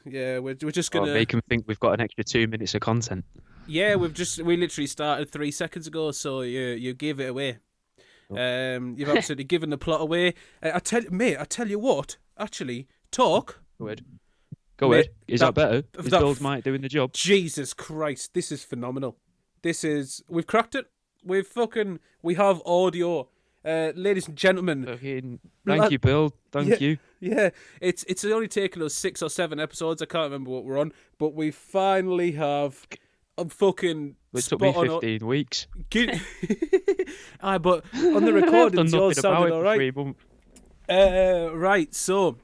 Yeah, we're just Or gonna. make them think we've got an extra 2 minutes of content. Yeah, we literally started 3 seconds ago, so you gave it away. Oh, You've absolutely given the plot away. I tell you what. Actually, talk, go ahead. Go mate. ahead. Is That that better? Is that Build Mike doing the job? Jesus Christ, this is phenomenal. We've cracked it. We have audio, ladies and gentlemen. Fucking thank la- you, Bill. Yeah, Thank you. yeah. It's only taken us 6 or 7 episodes. I can't remember what we're on, but we finally have a fucking It took me spot on. 15 weeks. Aye, but on the I've done recordings, yours nothing about sounded it all for right. 3 months. Right. So,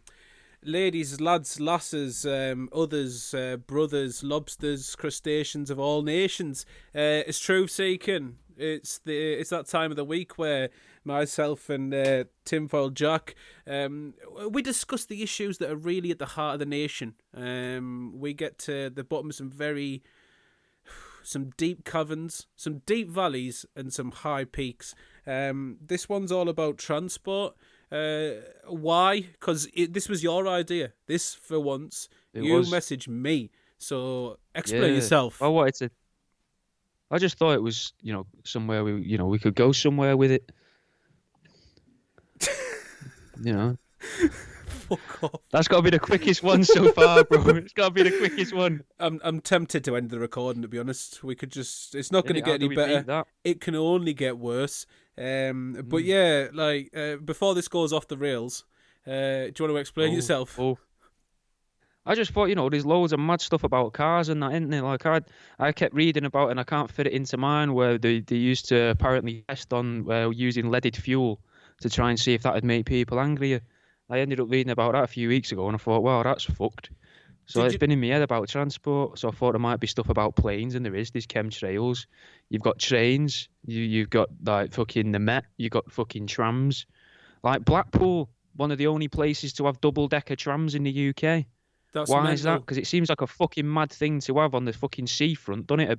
ladies, lads, lasses, others, brothers, lobsters, crustaceans of all nations, it's Troof Seeking. It's that time of the week where myself and Tinfoil Jack, we discuss the issues that are really at the heart of the nation. We get to the bottom of some deep caverns, some deep valleys, and some high peaks. This one's all about transport. Why? Because this was your idea. This, for once, It you was. messaged me. So explain Yeah. yourself. I wanted to. I just thought it was, somewhere we could go somewhere with it. You know, Fuck off. that's got to be the quickest one so far, bro. It's got to be the quickest one. I'm tempted to end the recording. To be honest, we could just. It's not going to Innit? get How any do we better. beat that? It can only get worse. But Mm. yeah, before this goes off the rails, do you want to explain Oh, yourself? oh. I just thought, there's loads of mad stuff about cars and that, isn't there? Like I kept reading about it and I can't fit it into mine where they used to apparently test on using leaded fuel to try and see if that would make people angrier. I ended up reading about that a few weeks ago and I thought, wow, that's fucked. So Did it's you? been in my head about transport. So I thought there might be stuff about planes, and there is. There's chemtrails. You've got trains. You've got like fucking the Met. You've got fucking trams. Like Blackpool, one of the only places to have double decker trams in the UK. That's Why is that? mental. Because it seems like a fucking mad thing to have on the fucking seafront, doesn't it?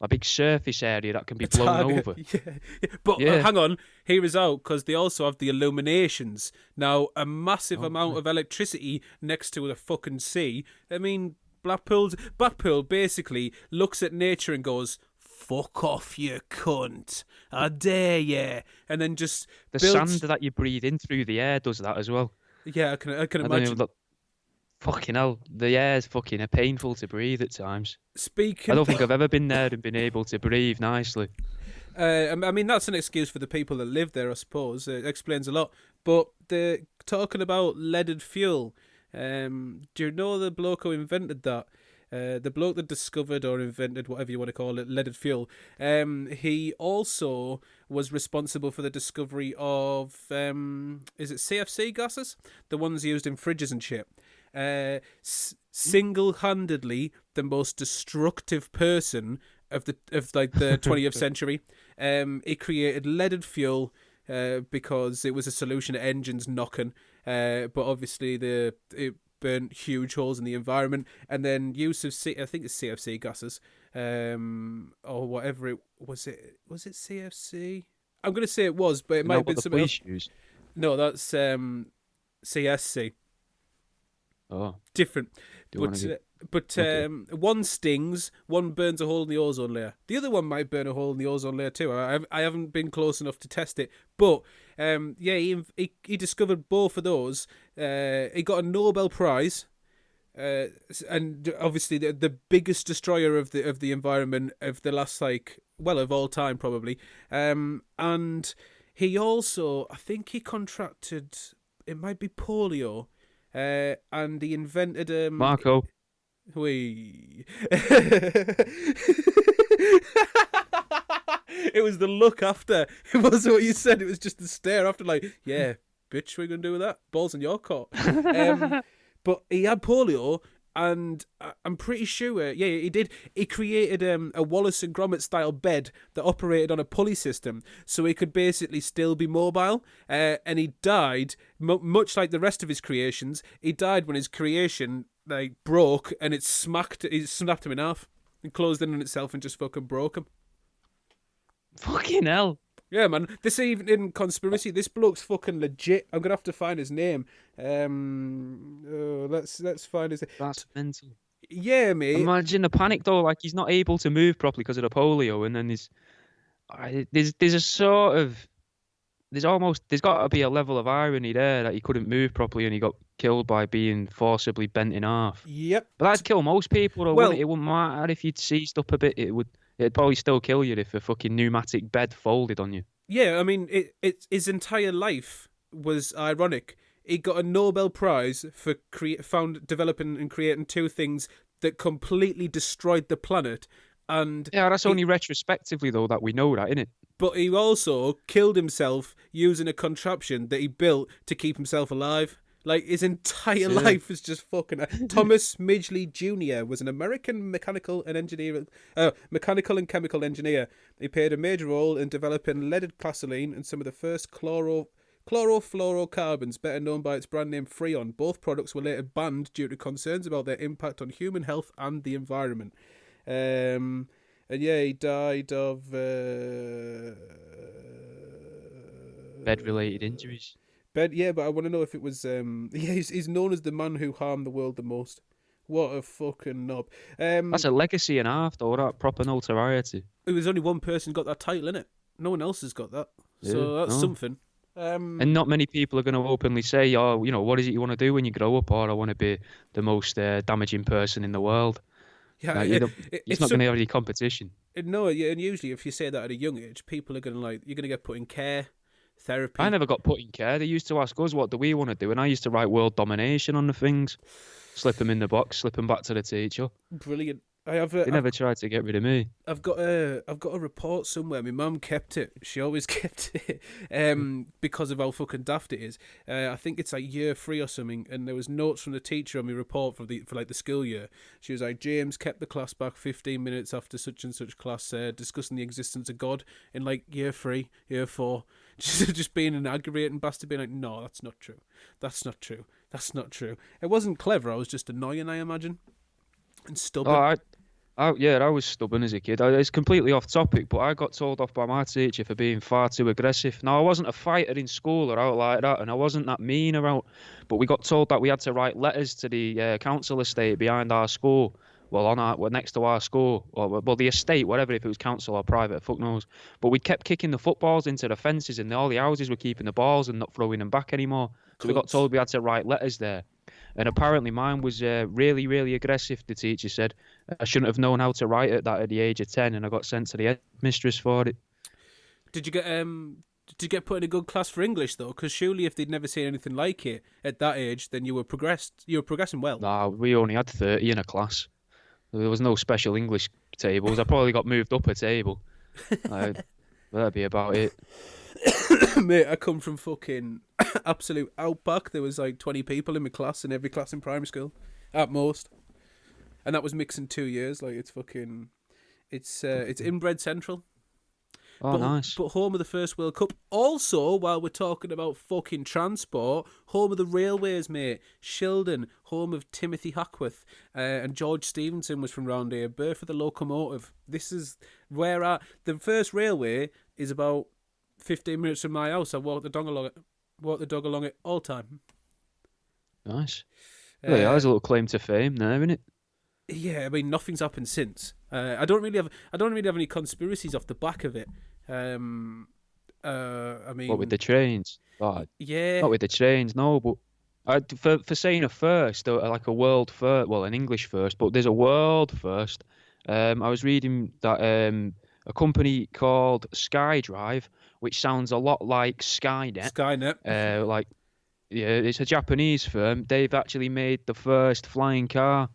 A big surface area that can be A blown target, over. yeah. But Yeah. hang on, here is out because they also have the illuminations. Now, a massive Oh, amount right. of electricity next to the fucking sea. I mean, Blackpool basically looks at nature and goes, "Fuck off, you cunt! I dare you!" And then just The sand builds. that you breathe in through the air does that as well. Yeah, I can I don't know. imagine. Look, fucking hell, the air's fucking painful to breathe at times. I Speaking, don't think I've ever been there and been able to breathe nicely. I mean that's an excuse for the people that live there, I suppose. It explains a lot. But the talking about leaded fuel. Do you know the bloke who invented that? The bloke that discovered or invented whatever you want to call it, leaded fuel. He also was responsible for the discovery of is it CFC gases, the ones used in fridges and shit. Single-handedly, the most destructive person of the 20th century. He created leaded fuel because it was a solution to engines knocking. But obviously it burnt huge holes in the environment, and then use of I think it's CFC gases, or whatever it was. Was it CFC? I'm gonna say it was, but it Isn't might that have been what the something else. police use? No, that's CSC. Oh, Different. do you want But to do? uh, but Okay. one stings, one burns a hole in the ozone layer. The other one might burn a hole in the ozone layer too. I haven't been close enough to test it, but yeah, he discovered both of those. He got a Nobel Prize, and obviously the biggest destroyer of the environment of the last of all time probably. And he also, I think he contracted, it might be polio, and he invented Marco, we. It was the look after. It wasn't what you said. It was just the stare after. Like, yeah, bitch, what are you gonna do with that? Balls in your court. Um, but he had polio, and I'm pretty sure. Yeah, he did. He created a Wallace and Gromit style bed that operated on a pulley system, so he could basically still be mobile. And he died, much like the rest of his creations. He died when his creation broke, and it snapped him in half and closed in on itself and just fucking broke him. fucking hell. Yeah, man. This ain't even conspiracy. This bloke's fucking legit. I'm gonna have to find his name. Let's find his. That's mental. Yeah, mate. Imagine the panic though, like he's not able to move properly because of the polio, and then there's a sort of there's got to be a level of irony there that he couldn't move properly and he got killed by being forcibly bent in half. Yep. But that'd kill most people, though, Well, wouldn't it? It wouldn't matter if you'd seized up a bit. It'd probably still kill you if a fucking pneumatic bed folded on you. yeah. I mean, his entire life was ironic. He got a Nobel Prize for developing and creating two things that completely destroyed the planet, and Yeah, that's only retrospectively though that we know that, innit? but he also killed himself using a contraption that he built to keep himself alive. Like, his entire life was just fucking. Thomas Midgley Jr. was an American mechanical and chemical engineer. He played a major role in developing leaded gasoline and some of the first chlorofluorocarbons, better known by its brand name Freon. Both products were later banned due to concerns about their impact on human health and the environment. And yeah, he died of Bed-related injuries. Yeah, but I want to know if it was he's known as the man who harmed the world the most. What a fucking knob. That's a legacy and a half, though. That proper notoriety. It was only one person got that title, innit? No one else has got that. So Yeah, that's no. something. And not many people are going to openly say, "Oh, what is it you want to do when you grow up?" Or I want to be the most damaging person in the world. Yeah, It's not going to have any competition. No, yeah, and usually if you say that at a young age, people are going to you're going to get put in care, therapy. I never got put in care. They used to ask us, "What do we want to do?" And I used to write world domination on the things, slip them in the box, slip them back to the teacher. Brilliant. They never tried to get rid of me. I've got a report somewhere. My mum kept it. She always kept it, because of how fucking daft it is. I think it's like year 3 or something, and there was notes from the teacher on my report for the school year. She was like, James kept the class back 15 minutes after such and such class, discussing the existence of God in like year 3, year 4. Just being an aggravating bastard, being like, no, that's not true. That's not true. That's not true. It wasn't clever. I was just annoying, I imagine, and stubborn. I was stubborn as a kid. It's completely off topic, but I got told off by my teacher for being far too aggressive. Now, I wasn't a fighter in school or out like that, and I wasn't that mean about. But we got told that we had to write letters to the council estate behind our school. Well, next to our school, or well, the estate, whatever, if it was council or private, fuck knows. But we kept kicking the footballs into the fences, and all the houses were keeping the balls and not throwing them back anymore. So we got told we had to write letters there. And apparently mine was really, really aggressive, the teacher said. I shouldn't have known how to write it that at the age of 10, and I got sent to the headmistress for it. Did you get put in a good class for English, though? Because surely if they'd never seen anything like it at that age, then you were progressing well. Nah, we only had 30 in a class. There was no special English tables. I probably got moved up a table. That'd be about it. Mate, I come from fucking absolute outback. There was like 20 people in my class, in every class in primary school, at most. And that was mixing 2 years. Like, it's fucking... It's inbred central. Oh, nice. But home of the first World Cup. Also, while we're talking about fucking transport, home of the railways, mate. Shildon, home of Timothy Hackworth. And George Stevenson was from round here. Birth of the locomotive. This is where the first railway is about 15 minutes from my house. I walk the dog along it all time. Nice. Yeah, there's a little claim to fame there, isn't it? Yeah, I mean, nothing's happened since. I don't really have any conspiracies off the back of it. I mean, What with the trains? Oh, yeah, not with the trains, no. But for saying a first, like a world first, well, an English first, but there's a world first. I was reading that a company called SkyDrive, which sounds a lot like Skynet. Skynet. It's a Japanese firm. They've actually made the first flying car.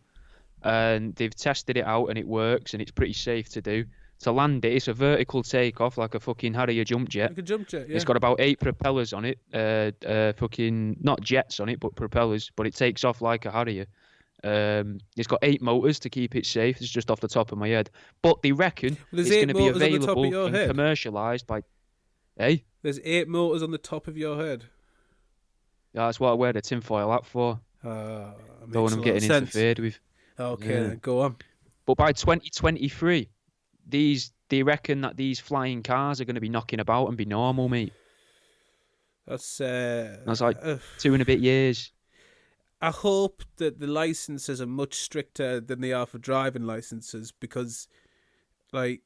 And they've tested it out and it works and it's pretty safe to do. To land it, it's a vertical takeoff like a fucking Harrier jump jet. Like a jump jet, yeah. It's got about 8 propellers on it. Fucking not jets on it, but propellers. But it takes off like a Harrier. It's got 8 motors to keep it safe. It's just off the top of my head. But they reckon it's going to be available and commercialised by... Hey? There's 8 motors on the top of your head. Yeah, that's what I wear the tinfoil hat for. Don't want them getting interfered with. Okay, then go on. But by 2023, these they reckon that these flying cars are going to be knocking about and be normal, mate. That's That's like 2 and a bit years. I hope that the licenses are much stricter than they are for driving licenses, because, like,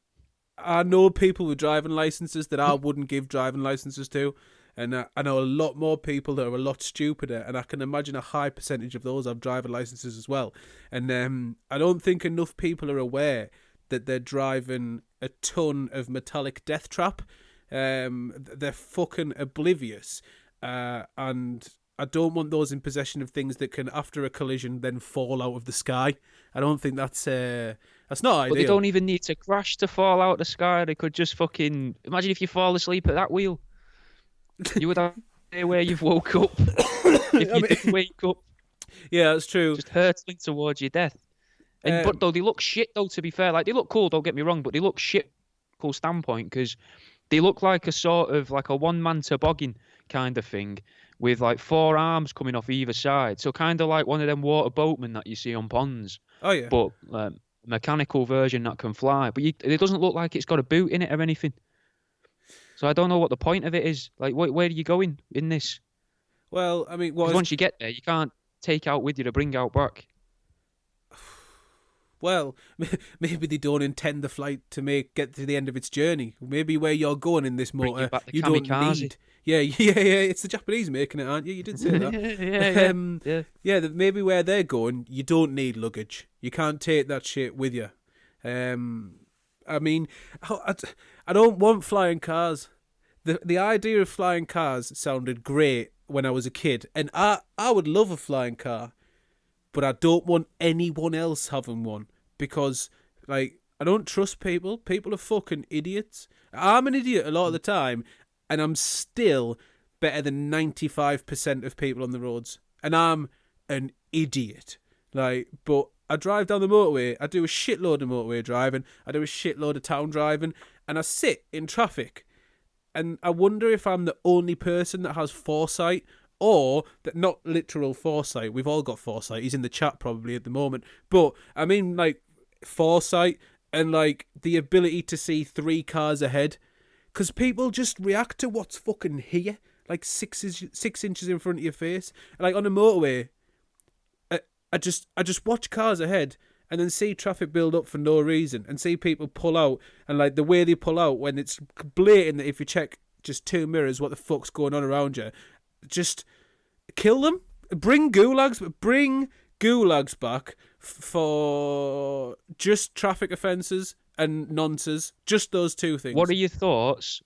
I know people with driving licenses that I wouldn't give driving licenses to, and I know a lot more people that are a lot stupider, and I can imagine a high percentage of those have driving licenses as well. And I don't think enough people are aware that they're driving a ton of metallic death trap. They're fucking oblivious, and I don't want those in possession of things that can, after a collision, then fall out of the sky. I don't think that's not ideal. But they don't even need to crash to fall out of the sky. They could just fucking... Imagine if you fall asleep at that wheel. You would have a where you've woke up. If you didn't wake up. Yeah, that's true. Just hurtling towards your death. And but though they look shit, though, to be fair. Like, they look cool, don't get me wrong, but they look shit cool standpoint, because they look like a sort of, like a one-man toboggan kind of thing, with like 4 arms coming off either side. So kind of like one of them water boatmen that you see on ponds. Oh, yeah. But mechanical version that can fly. But it doesn't look like it's got a boot in it or anything. So I don't know what the point of it is. Like, where are you going in this? Well, I mean... Because once you get there, you can't take out with you to bring out back. Well, maybe they don't intend the flight to get to the end of its journey. Maybe where you're going in this motor, you don't need... Yeah, it's the Japanese making it, aren't you? You did say that. Yeah, maybe where they're going, you don't need luggage. You can't take that shit with you. I mean, I don't want flying cars. The idea of flying cars sounded great when I was a kid, and I would love a flying car, but I don't want anyone else having one, because, like, I don't trust people. People are fucking idiots. I'm an idiot a lot of the time, and I'm still better than 95% of people on the roads. And I'm an idiot. Like, but I drive down the motorway. I do a shitload of motorway driving. I do a shitload of town driving. And I sit in traffic. And I wonder if I'm the only person that has foresight, or that, not literal foresight. We've all got foresight. He's in the chat probably at the moment. But I mean, like, foresight and, like, the ability to see 3 cars ahead. Because people just react to what's fucking here, like 6 inches in front of your face. Like, on a motorway, I just watch cars ahead and then see traffic build up for no reason, and see people pull out, and, like, the way they pull out when it's blatant that if you check just 2 mirrors what the fuck's going on around you, just kill them. Bring gulags back for just traffic offences and nonces, just those 2 things. What are your thoughts?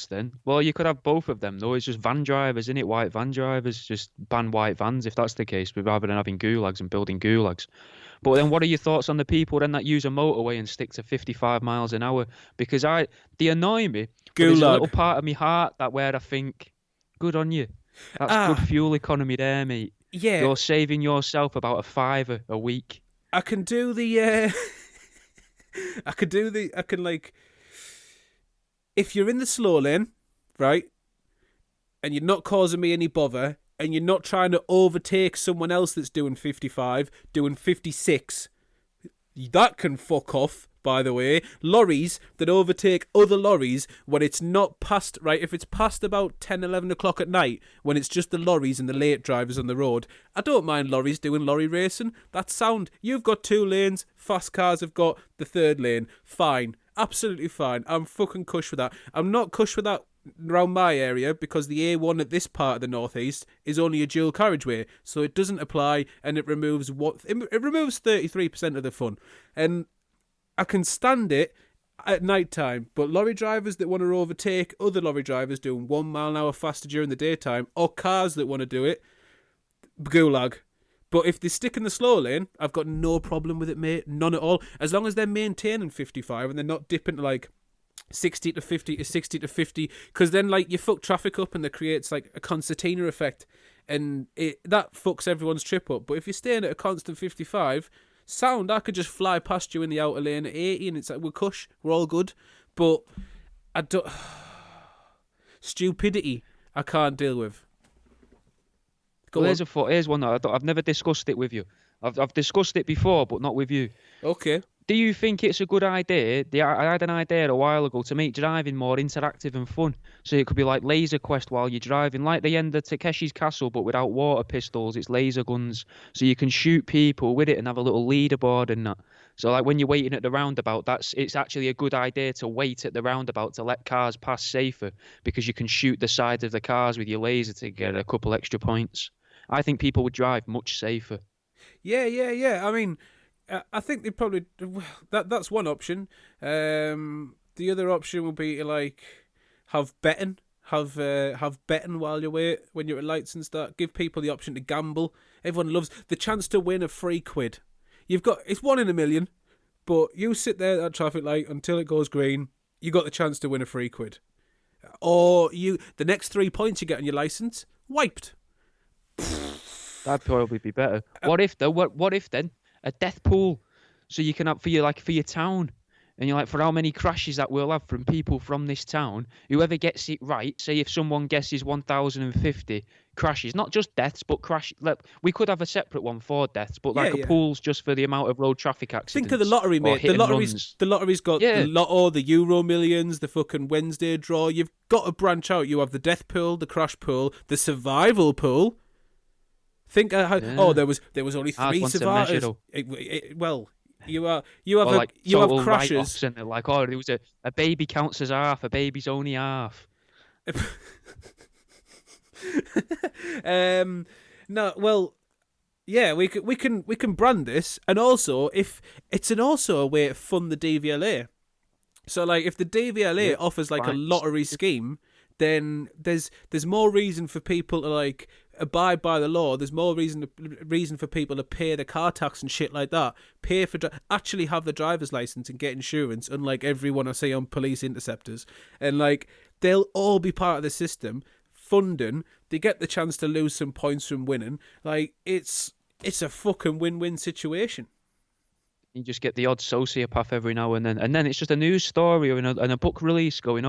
Then? Well, you could have both of them, though. It's just van drivers, isn't it? White van drivers, just ban white vans if that's the case, rather than having gulags and building gulags. But then what are your thoughts on the people then that use a motorway and stick to 55 miles an hour? Because they annoy me. There's a little part of my heart where I think, good on you. That's good fuel economy there, mate. Yeah. You're saving yourself about a £5 a week. I can like, if you're in the slow lane, right, and you're not causing me any bother, and you're not trying to overtake someone else that's doing 55, doing 56, that can fuck off, by the way. Lorries that overtake other lorries when it's not past, right, if it's past about 10, 11 o'clock at night, when it's just the lorries and the late drivers on the road, I don't mind lorries doing lorry racing. That's sound. You've got 2 lanes, fast cars have got the 3rd lane. Fine. Absolutely fine. I'm fucking cush with that. I'm not cush with that around my area, because the A1 at this part of the northeast is only a dual carriageway, so it doesn't apply, and it removes 33% of the fun. And I can stand it at night time, but lorry drivers that want to overtake other lorry drivers doing 1 mile an hour faster during the daytime, or cars that want to do it, gulag. But if they stick in the slow lane, I've got no problem with it, mate. None at all. As long as they're maintaining 55 and they're not dipping to, like, 60 to 50 to 60 to 50, because then, like, you fuck traffic up and that creates, like, a concertina effect, and that fucks everyone's trip up. But if you're staying at a constant 55, sound, I could just fly past you in the outer lane at 80 and it's like, we're cush, we're all good. But I don't... Stupidity I can't deal with. Here's one that I've never discussed it with you. I've discussed it before, but not with you. Okay. Do you think it's a good idea? I had an idea a while ago to make driving more interactive and fun. So it could be like laser quest while you're driving, like the end of Takeshi's Castle, but without water pistols. It's laser guns, so you can shoot people with it and have a little leaderboard and that. So like when you're waiting at the roundabout, it's actually a good idea to wait at the roundabout to let cars pass safer because you can shoot the sides of the cars with your laser to get a couple extra points. I think people would drive much safer. Yeah. I mean, I think they probably that's one option. The other option would be to like have betting, have betting while you wait when you're at lights and stuff. Give people the option to gamble. Everyone loves the chance to win a free quid. It's 1 in a million, but you sit there at that traffic light until it goes green. You got the chance to win a free quid, or the next 3 points you get on your license wiped. That'd probably be better. What if though? What if then a death pool, so you can have for your town, and you're like for how many crashes that we'll have from people from this town. Whoever gets it right, say if someone guesses 1,050 crashes, not just deaths but crash. We could have a separate one for deaths, but like a pool's just for the amount of road traffic accidents. Think of the lottery, mate. The lottery's got the Lotto, the Euro Millions, the fucking Wednesday draw. You've got to branch out. You have the death pool, the crash pool, the survival pool. Think how there was only 3 survivors. Well, you have crashes and they're like, oh, there was a baby counts as half. A baby's only half. No, well, yeah, we can brand this, and also if it's also a way to fund the DVLA. So like if the DVLA offers like a lottery scheme, then there's more reason for people to like abide by the law. There's more reason for people to pay the car tax and shit like that. Pay for actually have the driver's license and get insurance, unlike everyone I see on police interceptors. And like they'll all be part of the system, funding. They get the chance to lose some points from winning. Like it's a fucking win-win situation. You just get the odd sociopath every now and then it's just a news story and a book release going,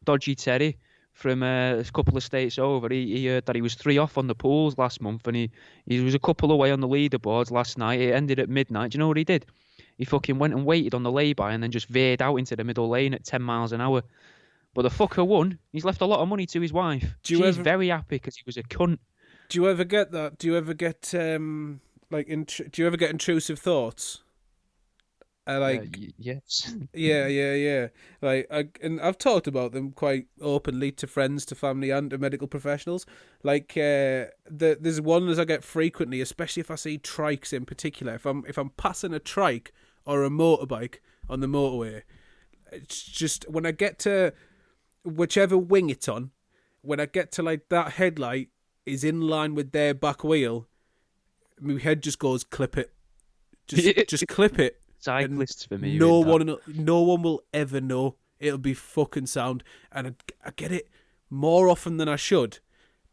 Dodgy Terry from a couple of states over. He heard that he was 3 off on the pools last month, and he was a couple away on the leaderboards last night. It ended at midnight. Do you know what he did? He fucking went and waited on the lay-by and then just veered out into the middle lane at 10 miles an hour. But the fucker won. He's left a lot of money to his wife. She's very happy because he was a cunt. Do you ever get that? Do you ever get do you ever get intrusive thoughts? Yes. Yeah. And I've talked about them quite openly to friends, to family, and to medical professionals. Like, there's one as I get frequently, especially if I see trikes in particular. If I'm passing a trike or a motorbike on the motorway, it's just when I get to whichever wing it's on, when I get to like that headlight is in line with their back wheel, my head just goes clip it, just clip it. Cyclists for me. No one will ever know. It'll be fucking sound, and I get it more often than I should.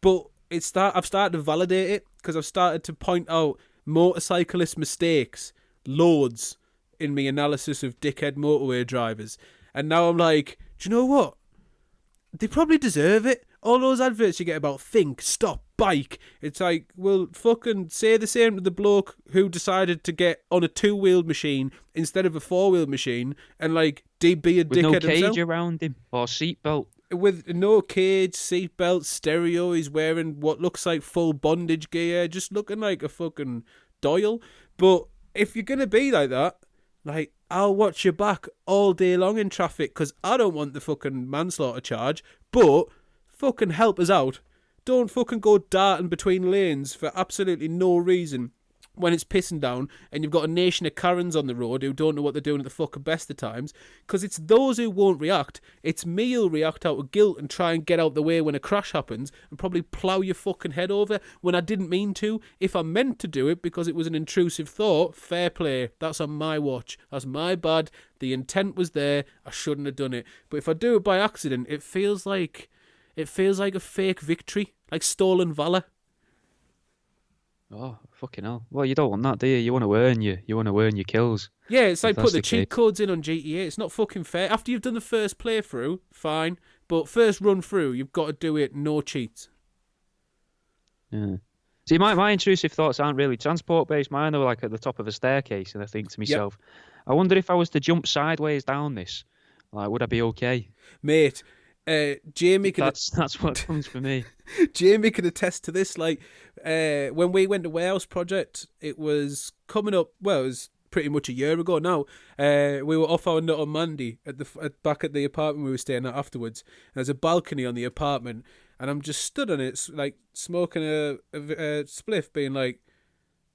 But I've started to validate it because I've started to point out motorcyclist mistakes loads in my analysis of dickhead motorway drivers, and now I'm like, do you know what? They probably deserve it. All those adverts you get about think, stop, bike. It's like, well, fucking say the same to the bloke who decided to get on a 2-wheeled machine instead of a 4-wheeled machine and like be a dickhead himself. With no cage around him or seatbelt. With no cage, seatbelt, stereo. He's wearing what looks like full bondage gear, just looking like a fucking Doyle. But if you're gonna be like that, like, I'll watch your back all day long in traffic because I don't want the fucking manslaughter charge, but fucking help us out. Don't fucking go darting between lanes for absolutely no reason when it's pissing down and you've got a nation of Karens on the road who don't know what they're doing at the fucking best of times, because it's those who won't react. It's me who'll react out of guilt and try and get out the way when a crash happens and probably plough your fucking head over when I didn't mean to. If I meant to do it because it was an intrusive thought, fair play. That's on my watch. That's my bad. The intent was there. I shouldn't have done it. But if I do it by accident, it feels like a fake victory, like stolen valor. Oh, fucking hell. Well, you don't want that, do you? You want to earn your kills. Yeah, it's like put the cheat codes in on GTA. It's not fucking fair. After you've done the first playthrough, fine. But first run through, you've got to do it no cheats. Yeah. See, my intrusive thoughts aren't really transport based. Mine are like at the top of a staircase, and I think to Yep, myself, I wonder if I was to jump sideways down this, like, would I be okay? mate. Jamie can That's what comes for me. Jamie can attest to this. Like, when we went to Warehouse Project, it was coming up. Well, it was pretty much a year ago now. We were off our nut on Monday back at the apartment we were staying at afterwards. And there's a balcony on the apartment, and I'm just stood on it, like smoking a spliff, being like,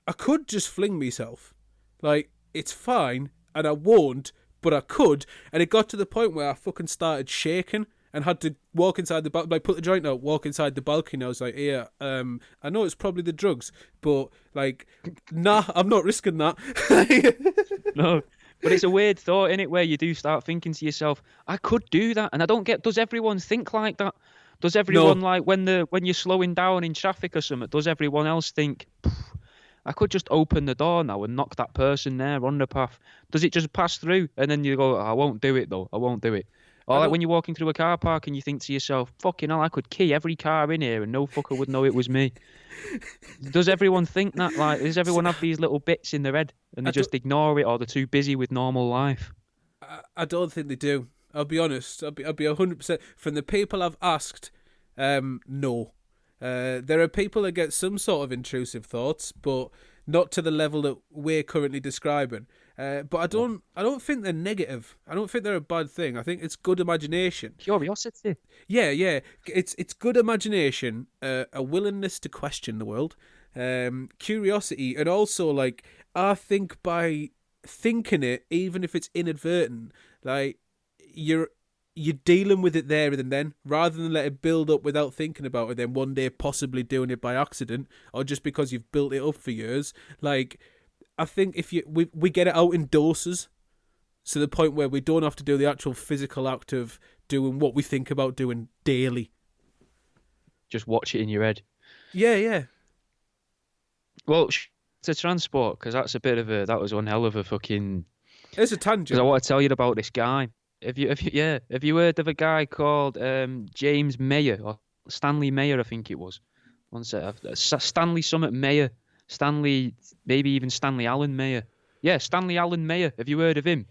I could just fling myself. Like, it's fine, and I won't, but I could. And it got to the point where I fucking started shaking and had to walk inside the balcony, like put the joint out, walk inside the balcony. I was like, yeah, I know it's probably the drugs, but like, nah, I'm not risking that. No, but it's a weird thought, innit, where you do start thinking to yourself, I could do that, and I don't get. Does everyone think like that? Does everyone No, like when you're slowing down in traffic or something? Does everyone else think, I could just open the door now and knock that person there on the path? Does it just pass through, and then you go, I won't do it though. I won't do it. Or I like don't. when you're walking through a car park and you think to yourself, fucking hell, I could key every car in here and no fucker would know it was me. Does everyone think that? Like, does everyone have these little bits in their head and I they don't. just ignore it, or they're too busy with normal life? I don't think they do. I'll be honest. I'll be 100% from the people I've asked. No. There are people that get some sort of intrusive thoughts, but not to the level that we're currently describing. But I don't think they're negative. I don't think they're a bad thing. I think it's good imagination. Curiosity. Yeah. It's good imagination, a willingness to question the world, curiosity, and also like I think by thinking it, even if it's inadvertent, like you're dealing with it there and then, rather than let it build up without thinking about it, then one day possibly doing it by accident or just because you've built it up for years. Like, I think if we get it out in doses, to the point where we don't have to do the actual physical act of doing what we think about doing daily. Just watch it in your head. Yeah. Well, to transport, because that was one hell of a fucking. It's a Because tangent. I want to tell you about this guy. Have you heard of a guy called James Mayer or Stanley Mayer? I think it was. One sec. Stanley Summit Mayer. Stanley, maybe even Stanley Allen Mayer. Yeah, Stanley Allen Mayer. Have you heard of him?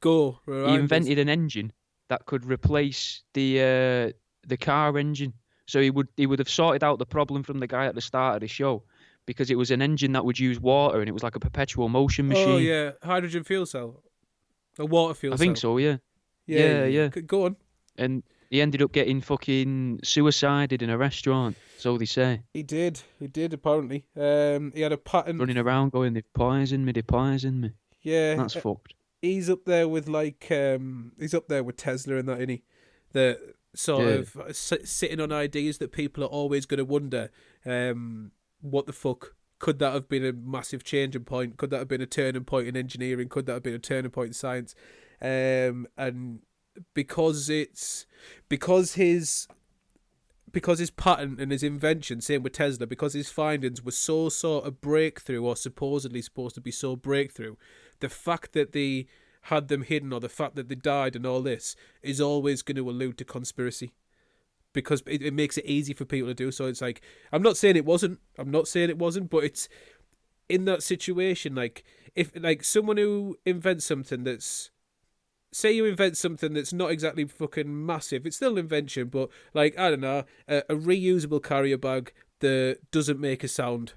Go. He invented an engine that could replace the car engine. So he would have sorted out the problem from the guy at the start of the show, because it was an engine that would use water and it was like a perpetual motion machine. Oh yeah, hydrogen fuel cell, a water fuel I cell. think so. Yeah. Yeah. Go on. And he ended up getting fucking suicided in a restaurant, so they say. He did apparently. He had a patent. Running around going, they poisoned me. Yeah, That's fucked. he's up there with he's up there with Tesla and that, isn't he? The sort of sitting on ideas that people are always going to wonder, what the fuck could that have been a massive changing point? Could that have been a turning point in engineering? Could that have been a turning point in science? And because his patent and his invention, same with Tesla, because his findings were so sort of breakthrough, or supposedly supposed to be so breakthrough, the fact that they had them hidden or the fact that they died and all this is always going to allude to conspiracy, because it makes it easy for people to do so. It's like, I'm not saying it wasn't, but it's in that situation, like if like someone who invents something that's, say you invent something that's not exactly fucking massive, it's still an invention, but like, I don't know, a reusable carrier bag that doesn't make a sound.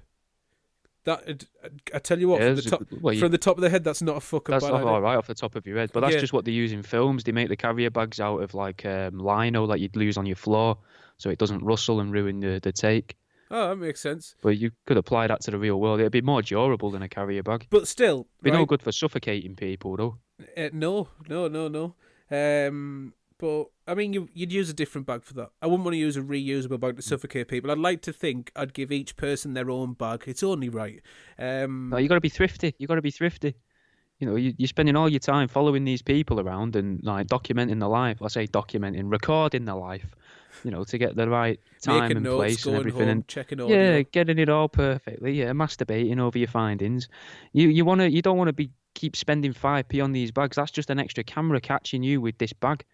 That, I tell you what, from the top of the head, that's not a fucking That's bad idea. all right off the top of your head, but that's just what they use in films. They make the carrier bags out of like lino that you'd lose on your floor, so it doesn't rustle and ruin the take. Oh, that makes sense. But you could apply that to the real world. It'd be more durable than a carrier bag. But still, Be no good for suffocating people, though. No. But I mean, you'd use a different bag for that. I wouldn't want to use a reusable bag to suffocate people. I'd like to think I'd give each person their own bag. It's only right. No, you got to be thrifty. You know, you're spending all your time following these people around and like documenting their life. I say documenting, recording their life. You know, to get the right time Making and notes, place and going everything, home, and checking audio. yeah, getting it all perfectly. Yeah, masturbating over your findings. You don't want to keep spending 5p on these bags. That's just an extra camera catching you with this bag.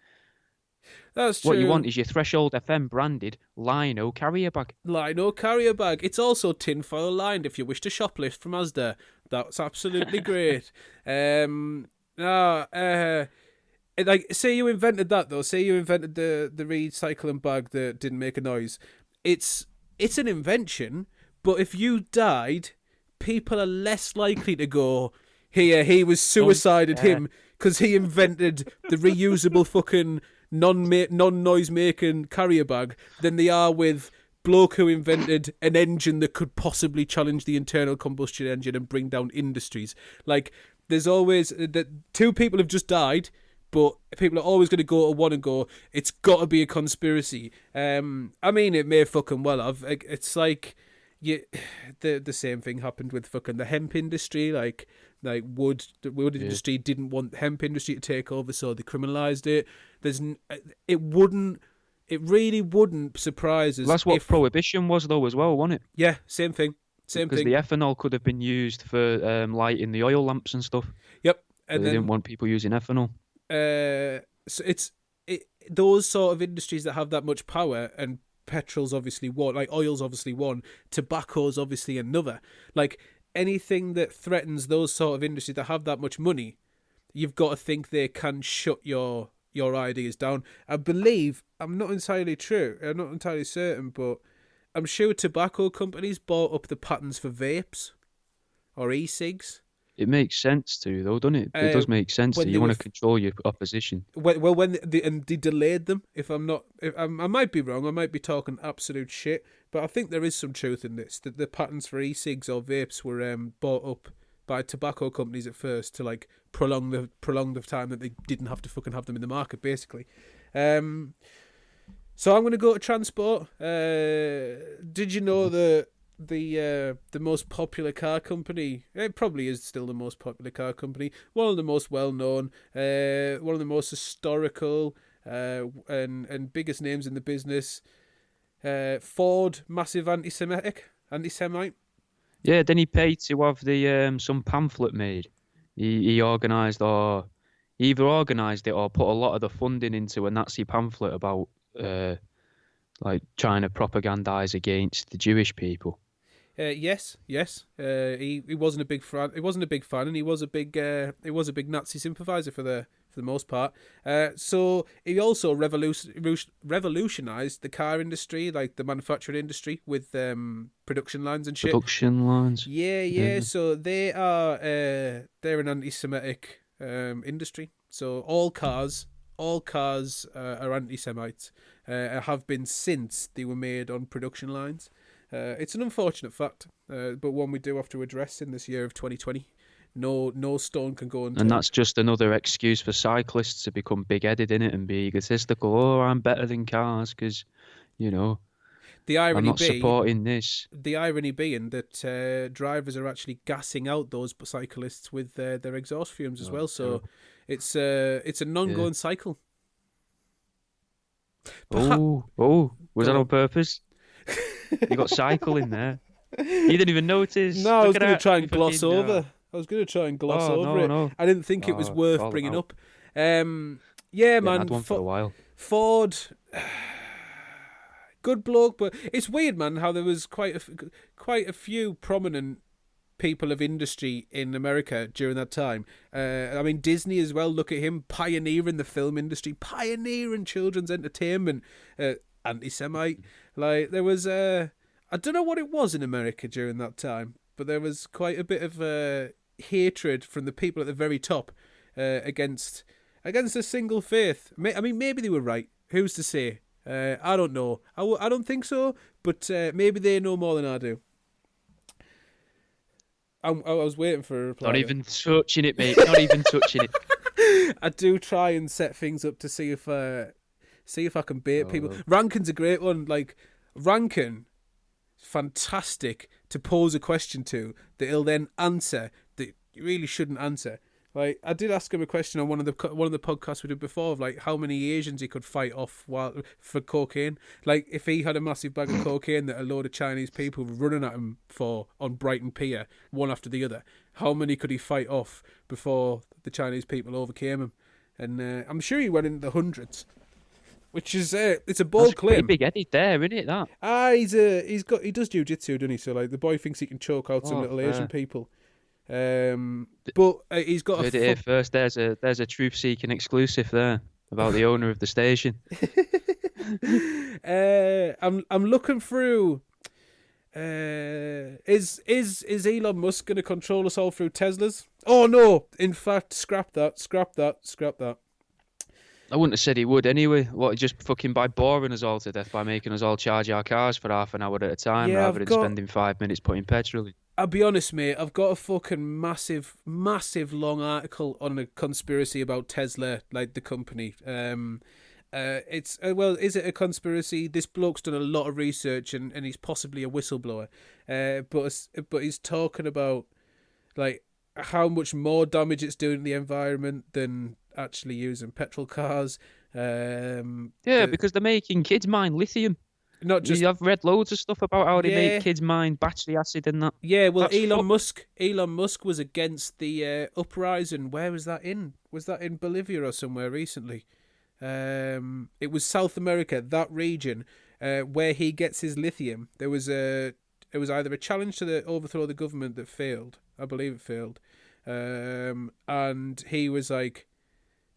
That's What you true. want is your Threshold FM branded Lino carrier bag. Lino carrier bag. It's also tinfoil lined if you wish to shoplift from Asda. That's absolutely great. No, like, say you invented that though. Say you invented the recycling bag that didn't make a noise. It's an invention, but if you died, people are less likely to go, here, he was suicided him because he invented the reusable fucking non-noise making carrier bag than they are with bloke who invented an engine that could possibly challenge the internal combustion engine and bring down industries. Like, there's always that two people have just died, but people are always going to go to one and go, it's got to be a conspiracy. I mean, it may fucking well have. It's like, the same thing happened with fucking the hemp industry. Like the wood industry didn't want the hemp industry to take over, so they criminalised it. It really wouldn't surprise us. Well, that's what prohibition was, though, as well, wasn't it? Yeah, same thing. Because the ethanol could have been used for lighting the oil lamps and stuff. Yep, and they didn't want people using ethanol. So those sort of industries that have that much power, and petrol's obviously one, like oil's obviously one, tobacco's obviously another. Like, anything that threatens those sort of industries that have that much money, you've got to think they can shut your ideas down. I believe, I'm not entirely certain, but I'm sure tobacco companies bought up the patents for vapes or e-cigs. It makes sense to, though, doesn't it? It does make sense to. You want to control your opposition. Well, when they delayed them. I might be wrong. I might be talking absolute shit, but I think there is some truth in this. That the patents for e-cigs or vapes were bought up by tobacco companies at first to like prolong the time that they didn't have to fucking have them in the market, basically. So I'm going to go to transport. Did you know that the most popular car company, it probably is still the most popular car company, one of the most well known, one of the most historical and biggest names in the business, Ford, massive anti-Semite. Yeah, didn't he pay to have the some pamphlet made? He organised, or either organised it or put a lot of the funding into a Nazi pamphlet about like trying to propagandise against the Jewish people. Yes. He wasn't a big fan. He wasn't a big fan, and he was a big Nazi sympathiser for the most part. So he also revolutionised the car industry, like the manufacturing industry, with production lines and shit. Production lines. Yeah. So they're an anti-Semitic industry. So all cars are anti-Semites. Have been since they were made on production lines. It's an unfortunate fact, but one we do have to address in this year of 2020. No stone can go unturned. And that's just another excuse for cyclists to become big-headed in it and be egotistical. Oh, I'm better than cars because, I'm not supporting this. The irony being that drivers are actually gassing out those cyclists with their exhaust fumes as well. So it's an ongoing cycle. Was that on purpose? You got cycle in there. You didn't even notice. No, I was going to try and gloss over. No. I didn't think it was worth bringing up. Man. I'd had one for a while. Ford, good bloke, but it's weird, man, how there was quite a few prominent people of industry in America during that time. I mean, Disney as well. Look at him, pioneering the film industry, pioneering children's entertainment. Anti-Semite. Like, there was I don't know what it was in America during that time, but there was quite a bit of hatred from the people at the very top against a single faith. I mean, maybe they were right. Who's to say? I don't know. I don't think so, but maybe they know more than I do. I was waiting for a reply. Not even touching it, mate. Not even touching it. I do try and set things up to see if I can bait people. Rankin's a great one. Like, Rankin, fantastic to pose a question to that he'll then answer that you really shouldn't answer. Like, I did ask him a question on one of the podcasts we did before of like how many Asians he could fight off for cocaine. Like, if he had a massive bag of cocaine that a load of Chinese people were running at him for on Brighton Pier, one after the other, how many could he fight off before the Chinese people overcame him? And I'm sure he went into the hundreds. which is it's a That's bold pretty claim. big-headed there, isn't it? That. He does jiu-jitsu, doesn't he? So like the boy thinks he can choke out some Oh, little Asian fair. people. But he's got a Heard it here first. There's a Truth Seeking exclusive there about the owner of the station. I'm looking through. Is Elon Musk going to control us all through Teslas? Oh no! In fact, scrap that. I wouldn't have said he would anyway. What, just fucking by boring us all to death by making us all charge our cars for half an hour at a time Yeah, rather than spending 5 minutes putting petrol in. I'll be honest, mate. I've got a fucking massive long article on a conspiracy about Tesla, like the company. It's well, is it a conspiracy? This bloke's done a lot of research and he's possibly a whistleblower. But he's talking about like how much more damage it's doing to the environment than actually using petrol cars. Because they're making kids mine lithium. Not just I've read loads of stuff about how they Yeah. make kids mine battery acid and that. Yeah, well, That's Elon Musk was against the uprising. Where was that in? Was that in Bolivia or somewhere recently? It was South America, that region, where he gets his lithium. It was either a challenge to overthrow the government that failed. I believe it failed. And he was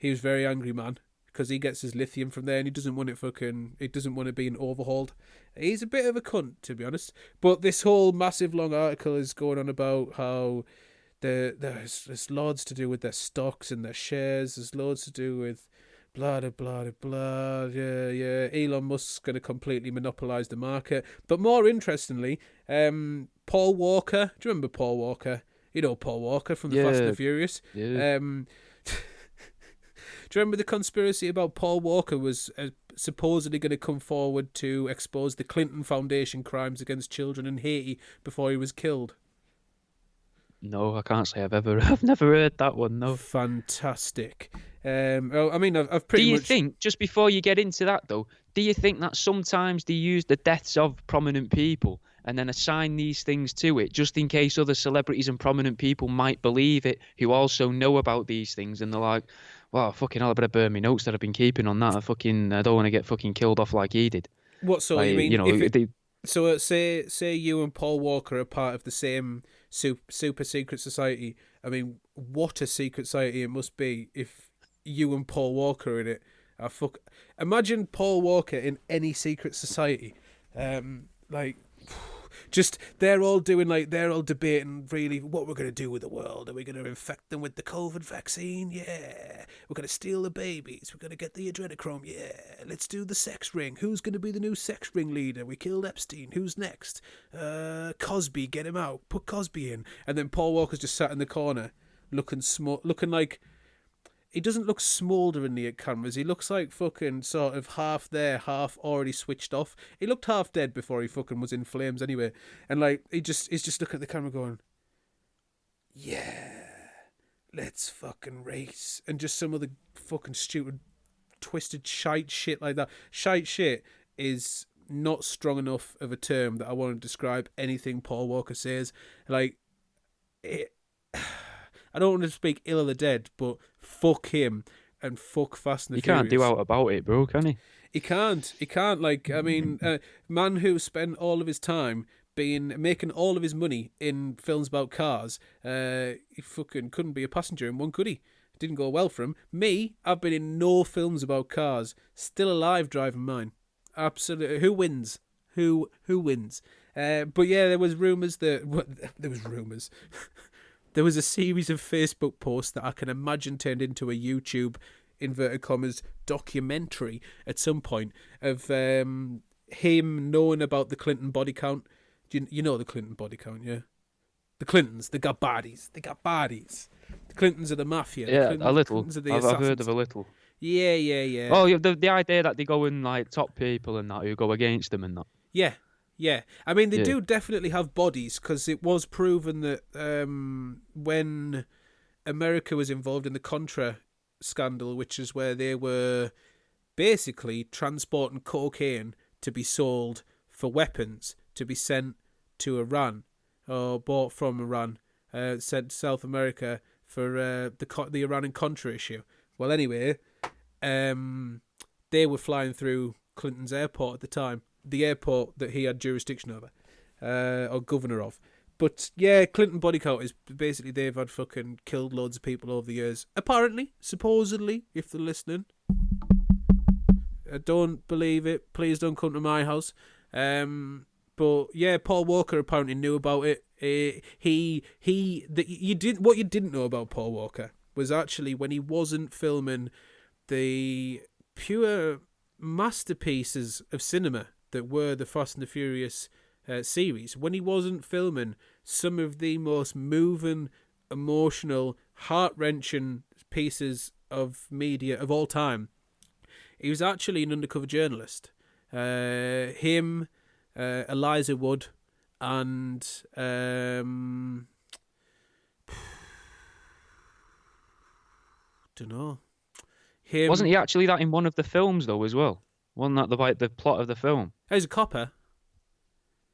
very angry, man, because he gets his lithium from there and he doesn't want it being overhauled. He's a bit of a cunt, to be honest. But this whole massive long article is going on about how there's loads to do with their stocks and their shares. There's loads to do with blah, blah, blah, blah. Yeah. Elon Musk's going to completely monopolise the market. But more interestingly, Paul Walker. Do you remember Paul Walker? You know Paul Walker from the Fast and the Furious. Yeah. Do you remember the conspiracy about Paul Walker was supposedly going to come forward to expose the Clinton Foundation crimes against children in Haiti before he was killed? No, I can't say I've never heard that one. No. Fantastic. I mean, I've pretty Do much. you think, just before you get into that though, do you think that sometimes they use the deaths of prominent people and then assign these things to it, just in case other celebrities and prominent people might believe it, who also know about these things, and they're like, "Wow, fucking hell, I better burn my notes that I've been keeping on that. I don't want to get fucking killed off like he did." What so Like, you mean? you know, So say you and Paul Walker are part of the same super secret society. I mean, what a secret society it must be if you and Paul Walker are in it. Imagine Paul Walker in any secret society. Like, just they're all debating really what we're going to do with the world. Are we going to infect them with the COVID vaccine? Yeah. We're going to steal the babies. We're going to get the adrenochrome. Yeah. Let's do the sex ring. Who's going to be the new sex ring leader? We killed Epstein. Who's next? Cosby, get him out. Put Cosby in. And then Paul Walker's just sat in the corner looking like... He doesn't look smouldering at cameras. He looks like fucking sort of half there, half already switched off. He looked half dead before he fucking was in flames anyway. And like he's just looking at the camera going, yeah, let's fucking race. And just some of the fucking stupid, twisted shite shit like that. Shite shit is not strong enough of a term that I want to describe anything Paul Walker says. Like, I don't want to speak ill of the dead, but fuck him and fuck Fast and the Furious. He can't do out about it, bro, can he? He can't. Like, I mean, man who spent all of his time making all of his money in films about cars, he fucking couldn't be a passenger in one, could he? It didn't go well for him. Me, I've been in no films about cars, still alive driving mine. Absolutely. Who wins? Who wins? But yeah, there was rumours that... There was rumours. There was a series of Facebook posts that I can imagine turned into a YouTube, inverted commas, documentary at some point of him knowing about the Clinton body count. You know the Clinton body count, yeah? The Clintons, they got bodies. The Clintons are the mafia. Yeah, a little. I've heard of a little. Yeah. Oh, yeah, the idea that they go and like top people and that who go against them and that. Yeah. I mean, they do definitely have bodies because it was proven that when America was involved in the Contra scandal, which is where they were basically transporting cocaine to be sold for weapons to be sent to Iran or bought from Iran, sent to South America for the Iran and Contra issue. Well, anyway, they were flying through Clinton's airport at the time, the airport that he had jurisdiction over, or governor of. But yeah, Clinton body count is basically they've had fucking killed loads of people over the years. Apparently, supposedly, if they're listening. I don't believe it. Please don't come to my house. But yeah, Paul Walker apparently knew about it. What you didn't know about Paul Walker was actually when he wasn't filming the pure masterpieces of cinema that were the Fast and the Furious series. When he wasn't filming some of the most moving, emotional, heart-wrenching pieces of media of all time, he was actually an undercover journalist. Him, Eliza Wood, and don't know. Him. Wasn't he actually that in one of the films though as well? Wasn't that the plot of the film? He was a copper.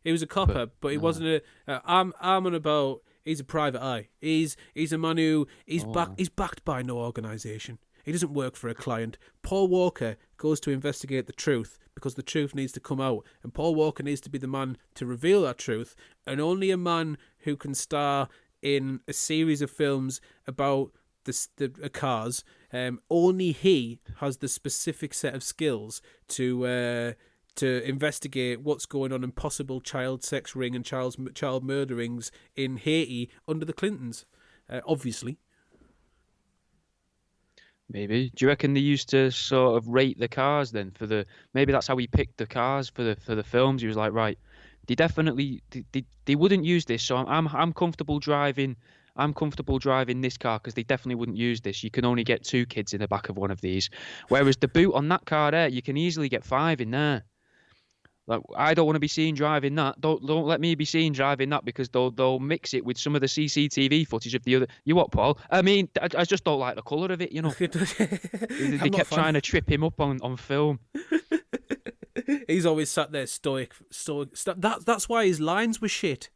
He was a copper, but he wasn't a. I'm on about. He's a private eye. He's a man who he's backed by no organisation. He doesn't work for a client. Paul Walker goes to investigate the truth because the truth needs to come out, and Paul Walker needs to be the man to reveal that truth. And only a man who can star in a series of films about the cars, only he has the specific set of skills to investigate what's going on in possible child sex ring and child murderings in Haiti under the Clintons, obviously. Maybe. Do you reckon they used to sort of rate the cars then for the? Maybe that's how he picked the cars for the films. He was like, right, they definitely they wouldn't use this, so I'm comfortable driving. I'm comfortable driving this car because they definitely wouldn't use this. You can only get 2 kids in the back of one of these, whereas the boot on that car there, you can easily get 5 in there. Like, I don't want to be seen driving that. Don't let me be seen driving that because they'll mix it with some of the CCTV footage of the other. You what, Paul? I mean, I just don't like the colour of it. You know, they kept trying to trip him up on film. He's always sat there stoic. That's why his lines were shit.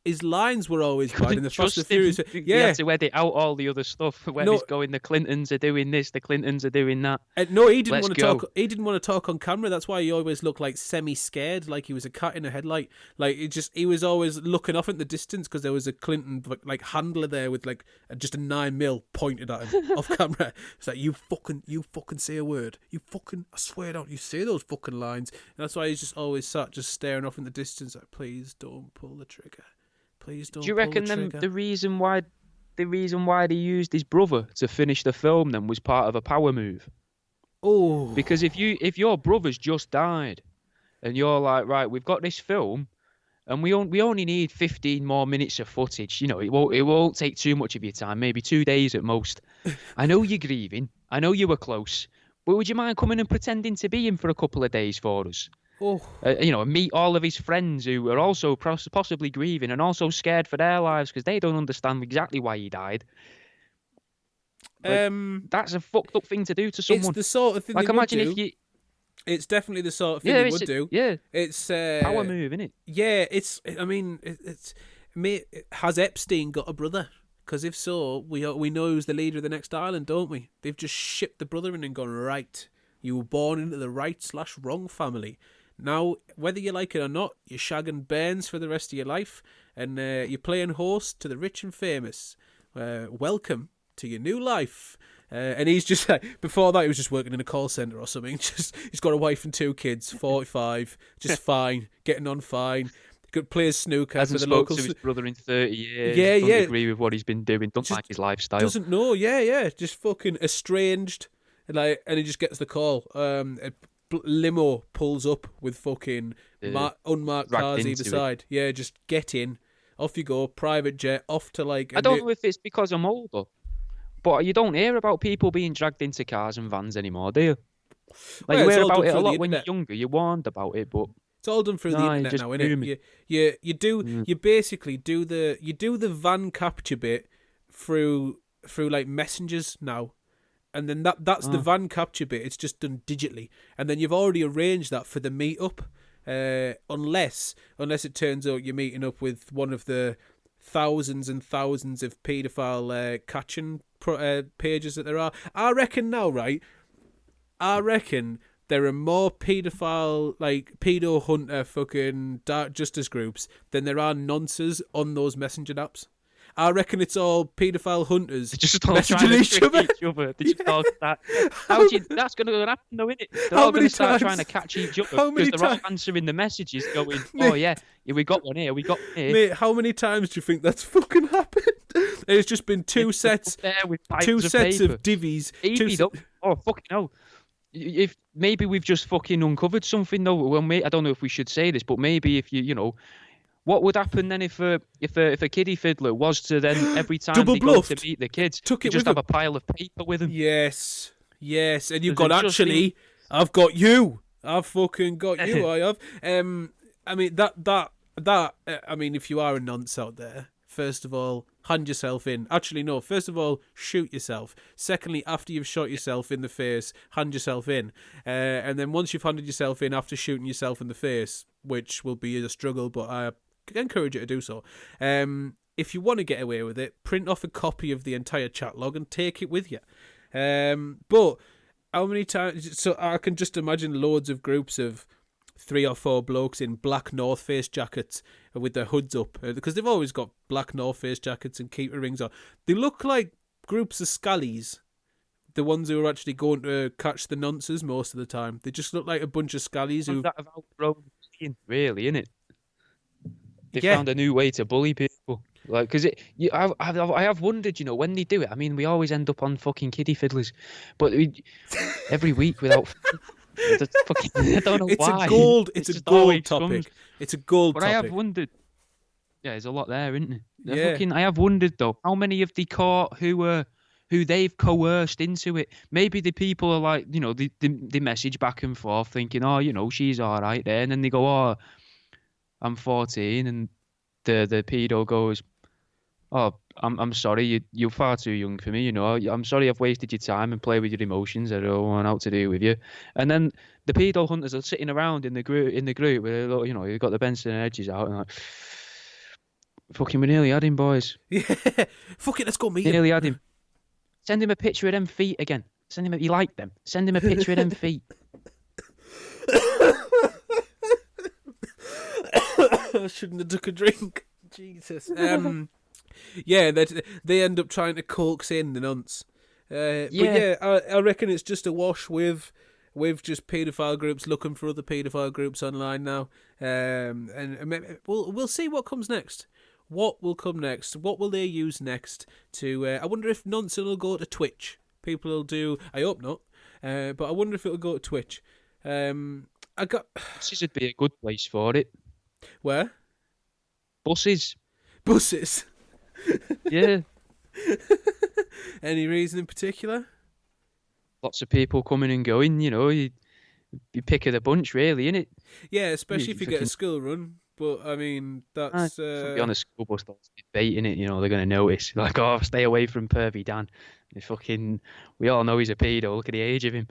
His lines were always bad in the Fast and Furious. Yeah, he had to edit out all the other stuff when he's going. The Clintons are doing this. The Clintons are doing that. No, he didn't want to talk. He didn't want to talk on camera. That's why he always looked like semi-scared, like he was a cat in a headlight. Like he was always looking off in the distance because there was a Clinton like handler there with like just a 9mm pointed at him off camera. It's like you fucking say a word. I swear don't you say those fucking lines. And that's why he's just always sat just staring off in the distance. Like, please don't pull the trigger. Please don't. Do you reckon the reason why they used his brother to finish the film then was part of a power move? Oh, because if your brother's just died, and you're like, right, we've got this film, and we only need 15 more minutes of footage. You know, it won't take too much of your time, maybe 2 days at most. I know you're grieving. I know you were close, but would you mind coming and pretending to be him for a couple of days for us? Oh. Meet all of his friends who are also possibly grieving and also scared for their lives because they don't understand exactly why he died. That's a fucked up thing to do to someone. It's the sort of thing like, they imagine would if do. you. It's definitely the sort of thing they would do. Yeah, it's power move, isn't it? Yeah, has Epstein got a brother? Because if so, we know who's the leader of the next island, don't we? They've just shipped the brother in and gone, right, you were born into the right/wrong family. Now, whether you like it or not, you're shagging bairns for the rest of your life, and you're playing host to the rich and famous. Welcome to your new life. And he's just like, before that, he was just working in a call centre or something. He's got a wife and 2 kids, 45, just fine, getting on fine. Good plays snooker. Hasn't for the spoke locals. to his brother in 30 years. Yeah, doesn't agree with what he's been doing. Don't like his lifestyle. Doesn't know. Yeah. Just fucking estranged. And he just gets the call. Limo pulls up with fucking unmarked cars either side. Yeah, just get in. Off you go. Private jet. Off to like. I don't know if it's because I'm older, but you don't hear about people being dragged into cars and vans anymore, do you? Like, you hear about it a lot when you're younger. You're warned about it, but it's all done through the internet now, isn't it? You basically do the van capture bit through like messengers now. And then that's the van capture bit. It's just done digitally, and then you've already arranged that for the meetup. Unless it turns out you're meeting up with one of the thousands and thousands of paedophile catching pages that there are. I reckon now, right? I reckon there are more paedophile, like pedo hunter fucking dark justice groups than there are nonces on those messenger apps. I reckon it's all paedophile hunters They're just all messaging trying to each other. trick each other. They just Yeah. all start. That's going to happen, though, isn't it? They're How all going many to start trying times- to catch each other how many because they're all times- answering the messages, going, Mate. "Oh yeah, we got one here, we got one here." Mate, how many times do you think that's fucking happened? It's just been two It's sets, up there with piles two of sets paper. of divvies. Maybe though. Oh fucking hell! If maybe we've just fucking uncovered something though. Well, I don't know if we should say this, but maybe if you know, what would happen then if a kiddie fiddler was to then every time Double they go bluffed. to meet the kids, Took they it just with have a pile of paper with them? Yes, and you've Does got it just actually. I've got you. I've fucking got you. I have. I mean that. I mean, if you are a nonce out there, first of all, hand yourself in. Actually, no. First of all, shoot yourself. Secondly, after you've shot yourself in the face, hand yourself in. And then once you've handed yourself in after shooting yourself in the face, which will be a struggle, but I encourage you to do so. If you want to get away with it, print off a copy of the entire chat log and take it with you. But how many times? So I can just imagine loads of groups of 3 or 4 blokes in black North Face jackets with their hoods up, because they've always got black North Face jackets and keeper rings on. They look like groups of scallies, the ones who are actually going to catch the nonces most of the time. They just look like a bunch of scallies who. That have outgrown bullying, really, innit? They Yeah. found a new way to bully people. Like, because I have wondered, you know, when they do it. I mean, we always end up on fucking kiddie fiddlers, but every week without. I don't know It's why. a gold. It's a just gold always topic. comes. It's a gold But topic. I have wondered. Yeah, there's a lot there, isn't there? Yeah. I have wondered though, how many have they caught who they've coerced into it? Maybe the people are like, you know, they message back and forth thinking, oh, you know, she's all right there, and then they go, oh, I'm 14, and the pedo goes, oh, I'm sorry, you're far too young for me, you know. I'm sorry I've wasted your time and played with your emotions. I don't want out to do with you. And then the pedo hunters are sitting around in the group with, you know, you've got the Benson and edges out and like, fucking, we nearly had him, boys. Yeah. Fuck it, let's go meet him. Nearly had him. Send him a picture of them feet again. You like them. Send him a picture of them feet. I shouldn't have took a drink. Jesus. Yeah, they end up trying to coax in the nonce. But yeah, I reckon it's just a wash with just paedophile groups looking for other paedophile groups online now. And we'll see what comes next. What will come next? What will they use next to? I wonder if Nonce will go to Twitch. People will do. I hope not. But I wonder if it'll go to Twitch. Buses would be a good place for it. Where? Buses. Buses. Yeah. Any reason in particular? Lots of people coming and going, you know. You pick of the bunch, really, innit? Yeah, especially if you get a school run. But I mean, that's. Be on a school bus, that's baiting it. You know, they're gonna notice. Like, oh, stay away from pervy Dan. We all know he's a pedo. Look at the age of him.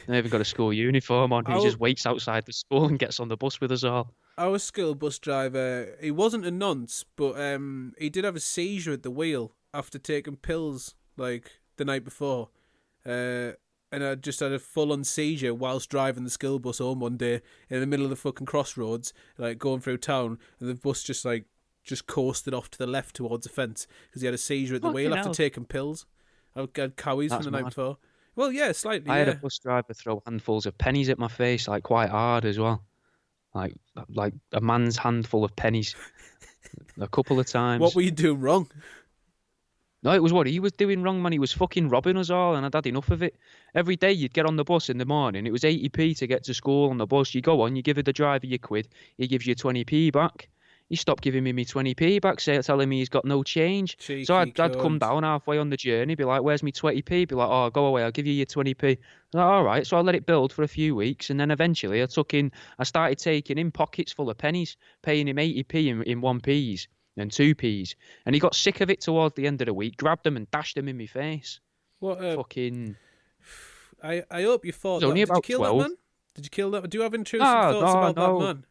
Not even got a school uniform on. He just waits outside the school and gets on the bus with us all. Our school bus driver, he wasn't a nonce, but he did have a seizure at the wheel after taking pills like the night before. And I just had a full-on seizure whilst driving the school bus home one day in the middle of the fucking crossroads, like going through town, and the bus just coasted off to the left towards the fence because he had a seizure at the wheel after taking pills. I had cowies from the night before. Well, yeah, slightly. I had a bus driver throw handfuls of pennies at my face, like quite hard as well, like a man's handful of pennies, a couple of times. What were you doing wrong? No, it was what he was doing wrong, man. He was fucking robbing us all, and I'd had enough of it. Every day you'd get on the bus in the morning. It was 80p to get to school on the bus. You go on, you give the driver your quid, he gives you 20p back. He stopped giving me 20p back, telling me he's got no change. Cheeky so I'd cunt. come down halfway on the journey, be like, where's me 20p? Be like, oh, go away, I'll give you your 20p. I'm like, all right, so I let it build for a few weeks, and then eventually I started taking in pockets full of pennies, paying him 80p in 1p's. And 2p's, and he got sick of it towards the end of the week, grabbed them and dashed them in my face. What fucking... I hope you thought that. Only Did you about kill 12. that man? Did you kill that? Do you have intrusive thoughts about that man?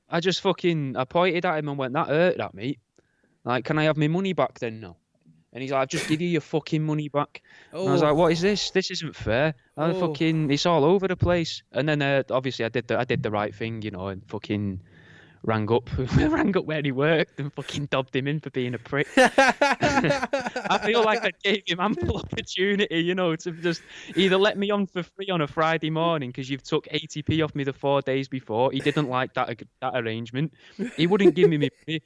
I just I pointed at him and went, that hurt that, mate. Like, can I have my money back then? No. And he's like, "I've just give you your fucking money back." And I was Oh, like, "What is this? This isn't fair. oh. It's all over the place." And then obviously I did the right thing, and fucking rang up rang up where he worked and fucking dobbed him in for being a prick. I feel like I gave him ample opportunity, to just either let me on for free on a Friday morning because you've took 80p off me the 4 days before. He didn't like that arrangement. He wouldn't give me money.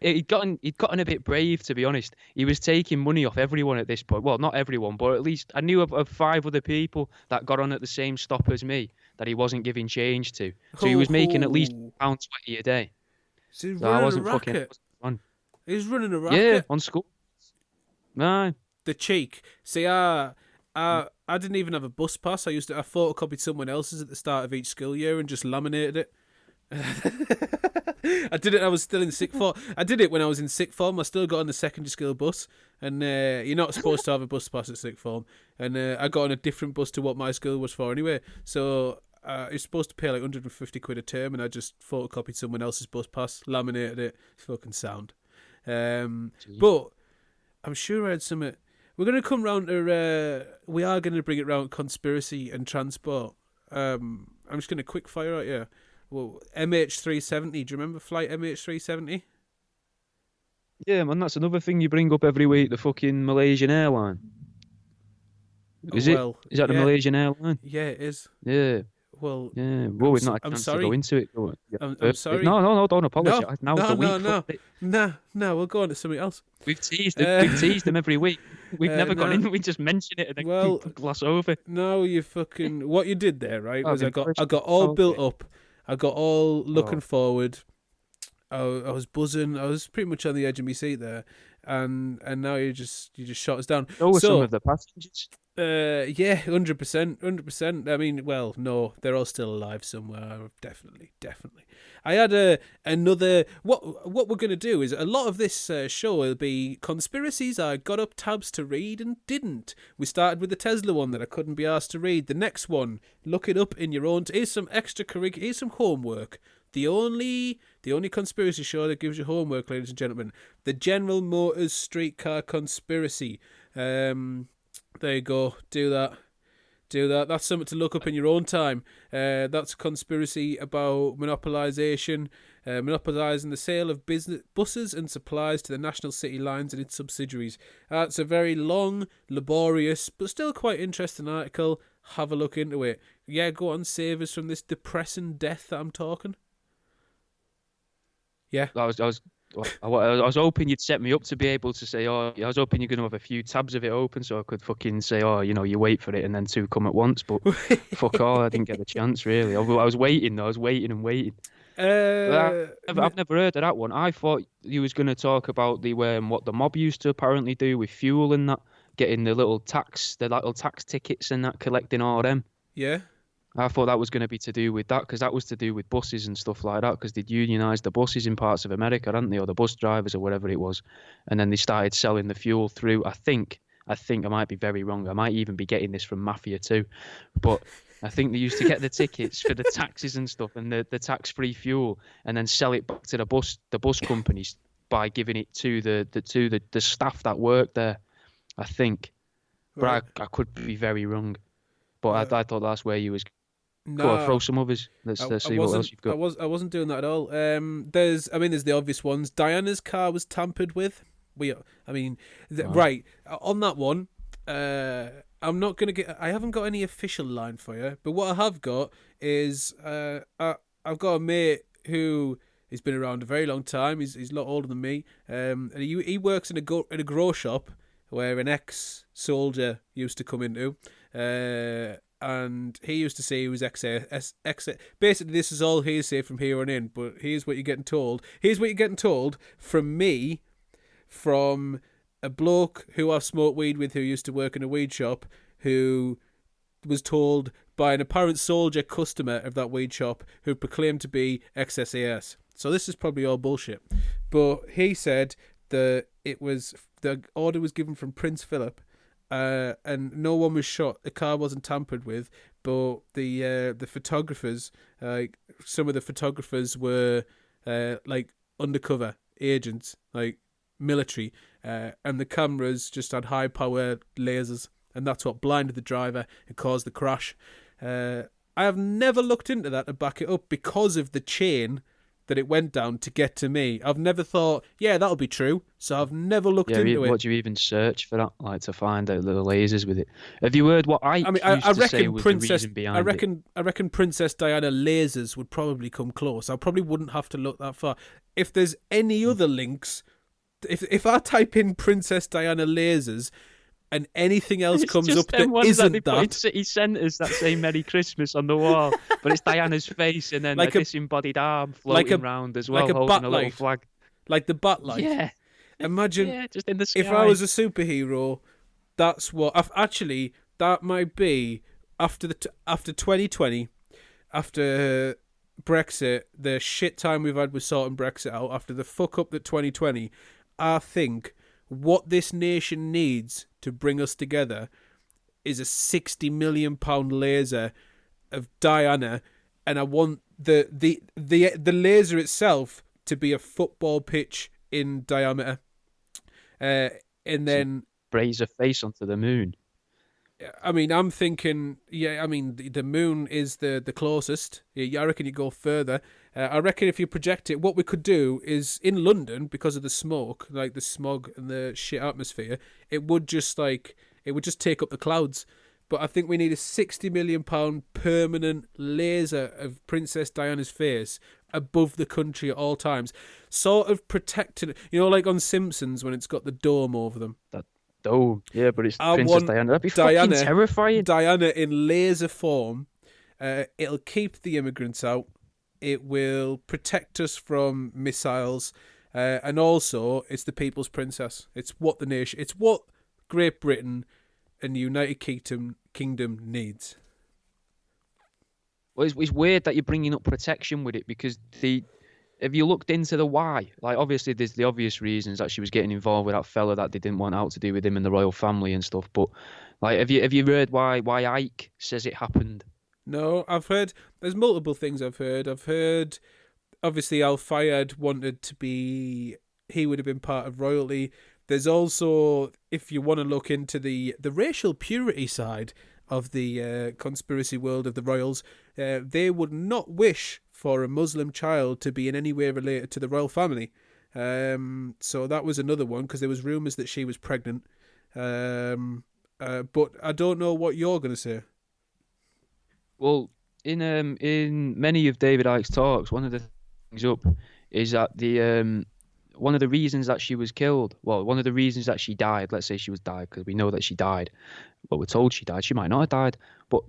He'd gotten a bit brave, to be honest. He was taking money off everyone at this point. Well, not everyone, but at least I knew of 5 other people that got on at the same stop as me that he wasn't giving change to. So he was making at least £1.20 a day. So he's So I running a wasn't fucking. racket. Fun. He's running a Yeah, racket. on school. No. The cheek. See, I didn't even have a bus pass. I photocopied someone else's at the start of each school year and just laminated it. I did it. I was still in sixth form. I did it when I was in sixth form. I still got on the secondary school bus, and you're not supposed to have a bus pass at sixth form. And I got on a different bus to what my school was for anyway. So you're supposed to pay like 150 quid a term, and I just photocopied someone else's bus pass, laminated it. It's fucking sound. But I'm sure I had some. We're going to come round to. We are going to bring it round conspiracy and transport. I'm just going to quick fire out here. Well, MH370. Do you remember flight MH370? Yeah, man, that's another thing you bring up every week. The fucking Malaysian airline. Is that the Malaysian airline? Yeah, it is. Yeah. Well, yeah. Well, we've not had a chance to go into it. I'm sorry. No, don't apologise. Now's the week. No, we'll go on to something else. We've teased them every week. We've never gone in. We just mention it and then gloss over. No, you fucking. What you did there, right? Was I got all built up. I got all looking forward. I was buzzing. I was pretty much on the edge of my seat there, and now you just shot us down. So were some of the passengers. Yeah, 100%. I mean, well, no, they're all still alive somewhere. Definitely. I had another. What we're gonna do is a lot of this show will be conspiracies I got up tabs to read and didn't. We started with the Tesla one that I couldn't be asked to read. The next one, look it up in your own. Here's some extracurricular. Here's some homework. The only conspiracy show that gives you homework, ladies and gentlemen, the General Motors streetcar conspiracy. There you go. Do that. That's something to look up in your own time. That's a conspiracy about monopolisation, monopolising the sale of buses and supplies to the National City Lines and its subsidiaries. It's a very long, laborious, but still quite interesting article. Have a look into it. Yeah, go on, save us from this depressing death that I'm talking. Yeah. I was hoping you'd set me up to be able to say, I was hoping you're going to have a few tabs of it open so I could fucking say, you wait for it and then 2 come at once. But fuck all, I didn't get the chance, really. I was waiting, though. I was waiting and waiting. I've never heard of that one. I thought you was going to talk about what the mob used to apparently do with fuel and that, getting the little tax tickets and that, collecting all them. Yeah. I thought that was going to be to do with that, because that was to do with buses and stuff like that, because they'd unionised the buses in parts of America, hadn't they, or the bus drivers or whatever it was, and then they started selling the fuel through, I think I might be very wrong, I might even be getting this from Mafia too, but I think they used to get the tickets for the taxes and stuff and the tax-free fuel, and then sell it back to the bus companies by giving it to the staff that worked there, I think. But I could be very wrong. But I thought that's where you was. No, go on, throw some others. Let's see what else you've got. I wasn't doing that at all. There's the obvious ones. Diana's car was tampered with. Right on that one. I'm not gonna get. I haven't got any official line for you, but what I have got is I've got a mate who has been around a very long time. He's a lot older than me. And he works in a grow shop where an ex-soldier used to come into. And he used to say he was XA. Basically, this is all hearsay from here on in, but here's what you're getting told. Here's what you're getting told from me, from a bloke who I've smoked weed with who used to work in a weed shop, who was told by an apparent soldier customer of that weed shop who proclaimed to be ex-SAS. So this is probably all bullshit. But he said that the order was given from Prince Philip, and no one was shot. The car wasn't tampered with, but the photographers, some of the photographers were like undercover agents, like military, and the cameras just had high power lasers, and that's what blinded the driver and caused the crash. I have never looked into that to back it up because of the chain that it went down to get to me. I've never thought, yeah, that'll be true. So I've never looked into it. What do you even search for that, like to find out the lasers with it? Have you heard what Ike used to say was the reason behind it? I reckon Princess Diana lasers would probably come close. I probably wouldn't have to look that far. If there's any other links, if I type in Princess Diana lasers, and anything else comes up that isn't that. Put in city centres that say Merry Christmas on the wall, but it's Diana's face and then like a disembodied arm floating around as well, holding a little flag. Like the bat light. Yeah. Imagine just in the sky. If I was a superhero, that's what... Actually, that might be, after 2020, after Brexit, the shit time we've had with sorting Brexit out, after the fuck up that 2020, I think what this nation needs to bring us together is a £60 million laser of Diana, and I want the laser itself to be a football pitch in diameter, and then raise a face onto the moon. I mean, I'm thinking, yeah, I mean, the moon is the closest. Yeah, I reckon you go further. I reckon if you project it, what we could do is, in London, because of the smoke, like the smog and the shit atmosphere, it would just take up the clouds. But I think we need a £60 million permanent laser of Princess Diana's face above the country at all times. Sort of protected, like on Simpsons when it's got the dome over them. That dome, yeah, but it's Princess Diana. That'd be fucking terrifying. Diana in laser form. It'll keep the immigrants out. It will protect us from missiles. And also, it's the people's princess. It's what Great Britain and the United Kingdom needs. Well, it's weird that you're bringing up protection with it, because have you looked into the why? Like, obviously, there's the obvious reasons that she was getting involved with that fella that they didn't want out to do with him and the royal family and stuff. But like, have you heard why Ike says it happened? No, I've heard. There's multiple things I've heard. I've heard, obviously, Al Fayed wanted to be. He would have been part of royalty. There's also, if you want to look into the racial purity side of the conspiracy world of the royals, they would not wish for a Muslim child to be in any way related to the royal family. So that was another one, because there was rumours that she was pregnant. But I don't know what you're going to say. Well, in many of David Icke's talks, one of the things up is that one of the reasons that she was killed, one of the reasons that she died, let's say she was died, because we know that she died, well, we're told she died, she might not have died, but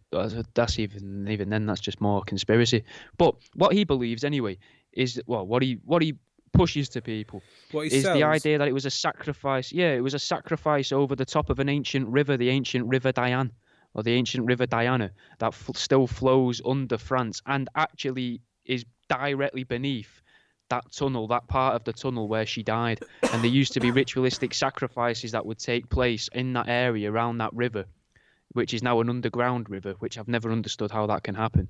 that's even then, that's just more conspiracy. But what he believes anyway is, what he pushes to people is the idea that it was a sacrifice. Yeah, it was a sacrifice over the top of an ancient river, the ancient River Diane, or the ancient River Diana, that still flows under France and actually is directly beneath that tunnel, that part of the tunnel where she died. And there used to be ritualistic sacrifices that would take place in that area around that river, which is now an underground river, which I've never understood how that can happen.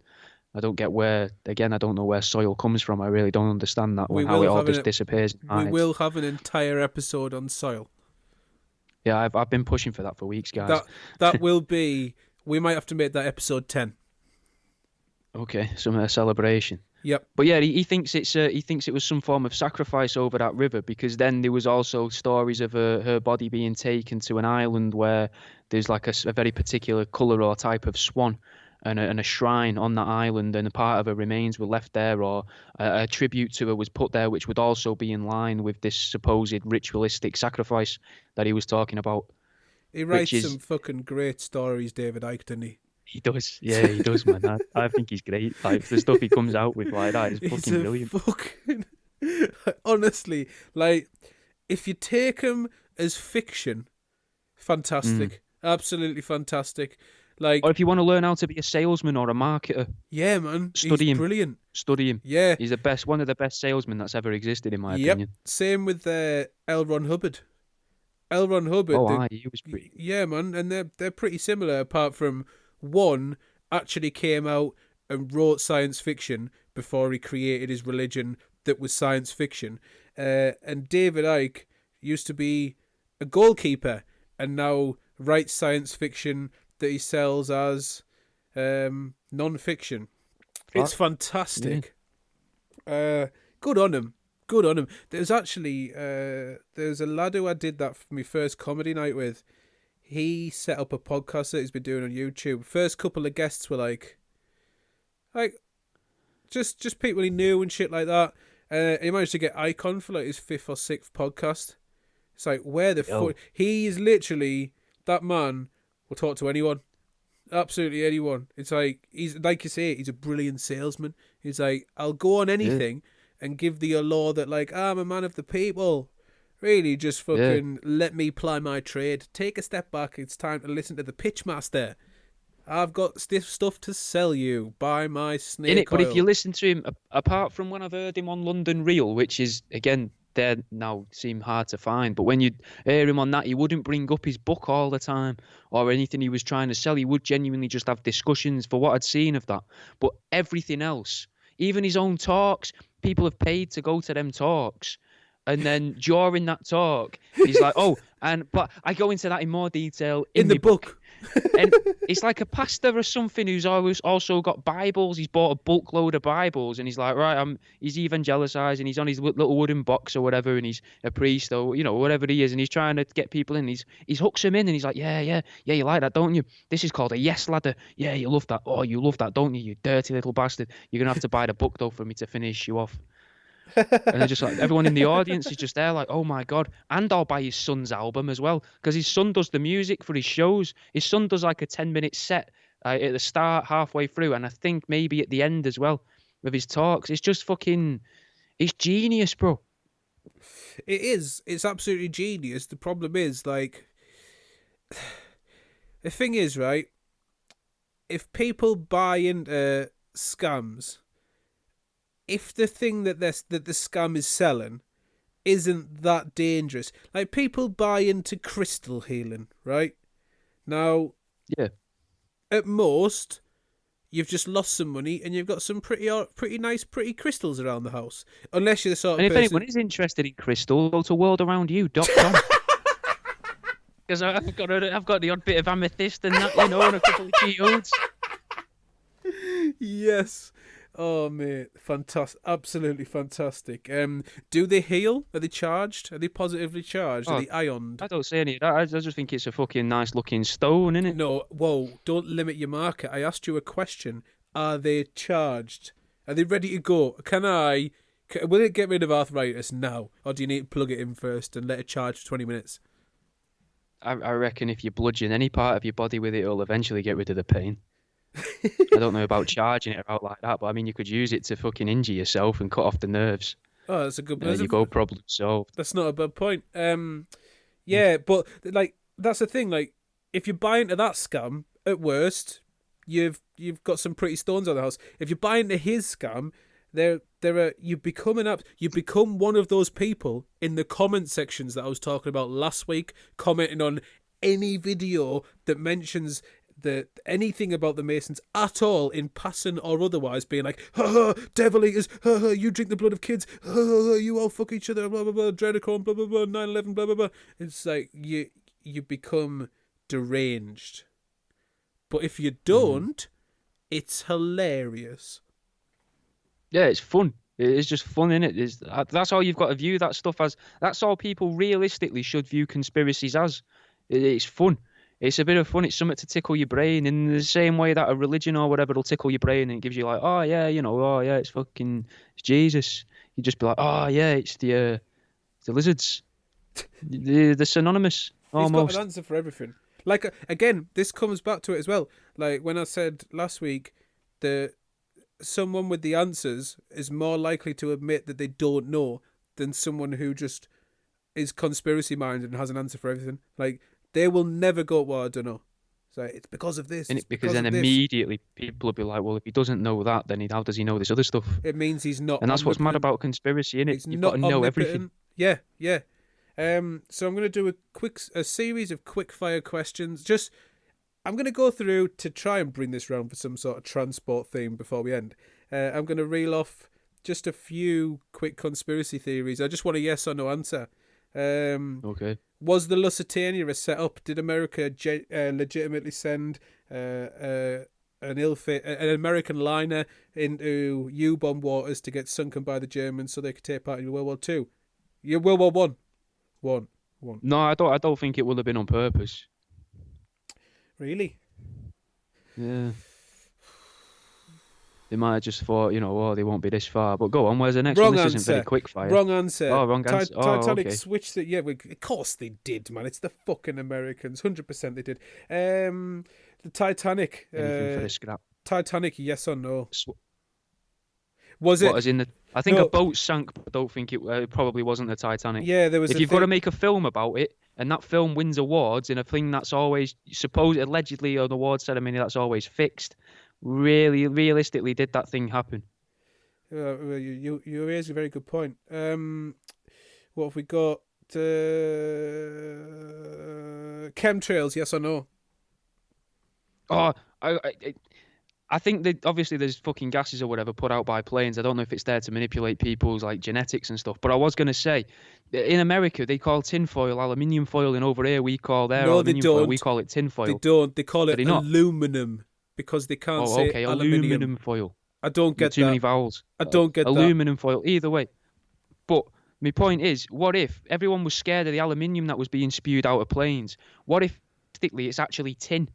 I don't get I don't know where soil comes from. I really don't understand that one, how it all just disappears. We will have an entire episode on soil. Yeah, I've been pushing for that for weeks, guys. That will be, we might have to make that episode 10. Okay, some celebration. Yep. But yeah, he thinks it was some form of sacrifice over that river, because then there was also stories of her body being taken to an island where there's like a very particular colour or type of swan, and a shrine on that island, and a part of her remains were left there, or a tribute to her was put there, which would also be in line with this supposed ritualistic sacrifice that he was talking about. He writes some fucking great stories, David Icke, doesn't he? He does, yeah, he does, man. I think he's great. Like, the stuff he comes out with like that is fucking brilliant. Honestly, like, if you take him as fiction, fantastic, absolutely fantastic. Like, or if you want to learn how to be a salesman or a marketer, yeah, man, study him. Brilliant. Study him. Yeah, he's one of the best salesmen that's ever existed, in my opinion. Same with L. Ron Hubbard. L. Ron Hubbard. Oh, he was pretty. Yeah, man, and they're pretty similar, apart from one actually came out and wrote science fiction before he created his religion that was science fiction. And David Icke used to be a goalkeeper and now writes science fiction that he sells as non-fiction. It's fantastic. Good on him. Good on him. There's actually there's a lad who I did that for my first comedy night with. He set up a podcast that he's been doing on YouTube. First couple of guests were like just people he knew and shit like that. He managed to get Icon for like his 5th or 6th podcast. It's like, where the fuck? He is literally, that man will talk to anyone. Absolutely anyone. It's like, he's like you say, he's a brilliant salesman. He's like, I'll go on anything and give the allure that like, I'm a man of the people. Really, just fucking let me ply my trade. Take a step back. It's time to listen to the pitchmaster. I've got stiff stuff to sell you. Buy my snake oil. But if you listen to him, apart from when I've heard him on London Real, which is, again, they now seem hard to find, but when you hear him on that, he wouldn't bring up his book all the time or anything he was trying to sell. He would genuinely just have discussions for what I'd seen of that. But everything else, even his own talks, people have paid to go to them talks. And then during that talk, he's like, but I go into that in more detail in the book. And it's like a pastor or something who's always also got Bibles. He's bought a bulk load of Bibles, and he's like, right, he's evangelicizing. He's on his little wooden box or whatever, and he's a priest or whatever he is, and he's trying to get people in. He's hooks them in, and he's like, yeah, you like that, don't you? This is called a yes ladder. Yeah, you love that. Oh, you love that, don't you? You dirty little bastard. You're gonna have to buy the book though for me to finish you off. And they're just like, everyone in the audience is just there like, oh my god. And I'll buy his son's album as well, because his son does the music for his shows. His son does like a 10-minute set at the start, halfway through, and I think maybe at the end as well with his talks. It's just fucking, it's genius, bro. It is. It's absolutely genius. The problem is, like, the thing is, right, if people buy into scams, if the thing that the scam is selling isn't that dangerous, like people buy into crystal healing, right? Now, at most, you've just lost some money and you've got some pretty nice crystals around the house. Unless you're the sort of person... And if anyone is interested in crystal, go to worldaroundyou.com. Because I've got the odd bit of amethyst and that, and a couple of geodes. Yes. Oh, mate, fantastic! Absolutely fantastic. Do they heal? Are they charged? Are they positively charged? Are they ioned? I don't say any of that. I just think it's a fucking nice looking stone, innit? No, whoa! Don't limit your market. I asked you a question. Are they charged? Are they ready to go? Will it get rid of arthritis now, or do you need to plug it in first and let it charge for 20 minutes? I reckon if you bludgeon any part of your body with it, it'll eventually get rid of the pain. I don't know about charging it out like that, but I mean, you could use it to fucking injure yourself and cut off the nerves. Oh, that's a good. There you go, problem solved. That's not a bad point. Yeah, but like that's the thing. Like, if you buy into that scam, at worst, you've got some pretty stones on the house. If you buy into his scam, you become one of those people in the comment sections that I was talking about last week, commenting on any video that mentions anything about the Masons at all, in passing or otherwise, being like, ha, devil eaters, ha, you drink the blood of kids, ha, you all fuck each other, blah blah blah, Adrenochrome, blah blah blah, 9/11, blah blah blah. It's like you become deranged. But if you don't, it's hilarious. Yeah, it's fun. It's just fun, innit? That's all you've got to view that stuff as. That's all people realistically should view conspiracies as. It's fun. It's a bit of fun. It's something to tickle your brain in the same way that a religion or whatever will tickle your brain and it gives you like, oh yeah, it's Jesus. You just be like, oh yeah, it's the lizards. They're synonymous almost. He's got an answer for everything. Like, again, this comes back to it as well. Like when I said last week that someone with the answers is more likely to admit that they don't know than someone who just is conspiracy minded and has an answer for everything. Like, they will never go, well, I don't know. So it's because of this. Because then immediately people will be like, well, if he doesn't know that, then how does he know this other stuff? It means he's not. And that's what's mad about conspiracy, innit? You've got to know everything. Yeah. So I'm going to do a series of quick fire questions. I'm going to go through to try and bring this round for some sort of transport theme before we end. I'm going to reel off just a few quick conspiracy theories. I just want a yes or no answer. Okay. Was the Lusitania a setup? Did America legitimately send an American liner into U-bomb waters to get sunken by the Germans so they could take part in World War Two? Yeah, World War One. One. No, I don't think it would have been on purpose. Really? Yeah. They might have just thought, oh, they won't be this far. But go on, where's the next one? This isn't very quick fire. Wrong answer. Oh, wrong answer. Titanic Okay. switched it. Yeah, of course they did, man. It's the fucking Americans. 100% they did. The Titanic. Anything for the scrap. Titanic, yes or no? Was it? What, as in I think No. a boat sank, but I don't think it probably wasn't the Titanic. Yeah, there was. If you've got to make a film about it, and that film wins awards in a thing that's always allegedly on the award ceremony that's always fixed, really, realistically, did that thing happen? You raise a very good point. What have we got? Chemtrails, yes or no? Oh, I think that obviously there's fucking gases or whatever put out by planes. I don't know if it's there to manipulate people's like genetics and stuff. But I was going to say, in America they call tinfoil aluminium foil, and over here we call their aluminium foil. We call it tinfoil. They don't. They call it aluminum because they can't say okay, aluminium. Aluminum foil. I don't get too that. many vowels. I don't get aluminum foil. Either way, but my point is, what if everyone was scared of the aluminium that was being spewed out of planes? What if, realistically, it's actually tin?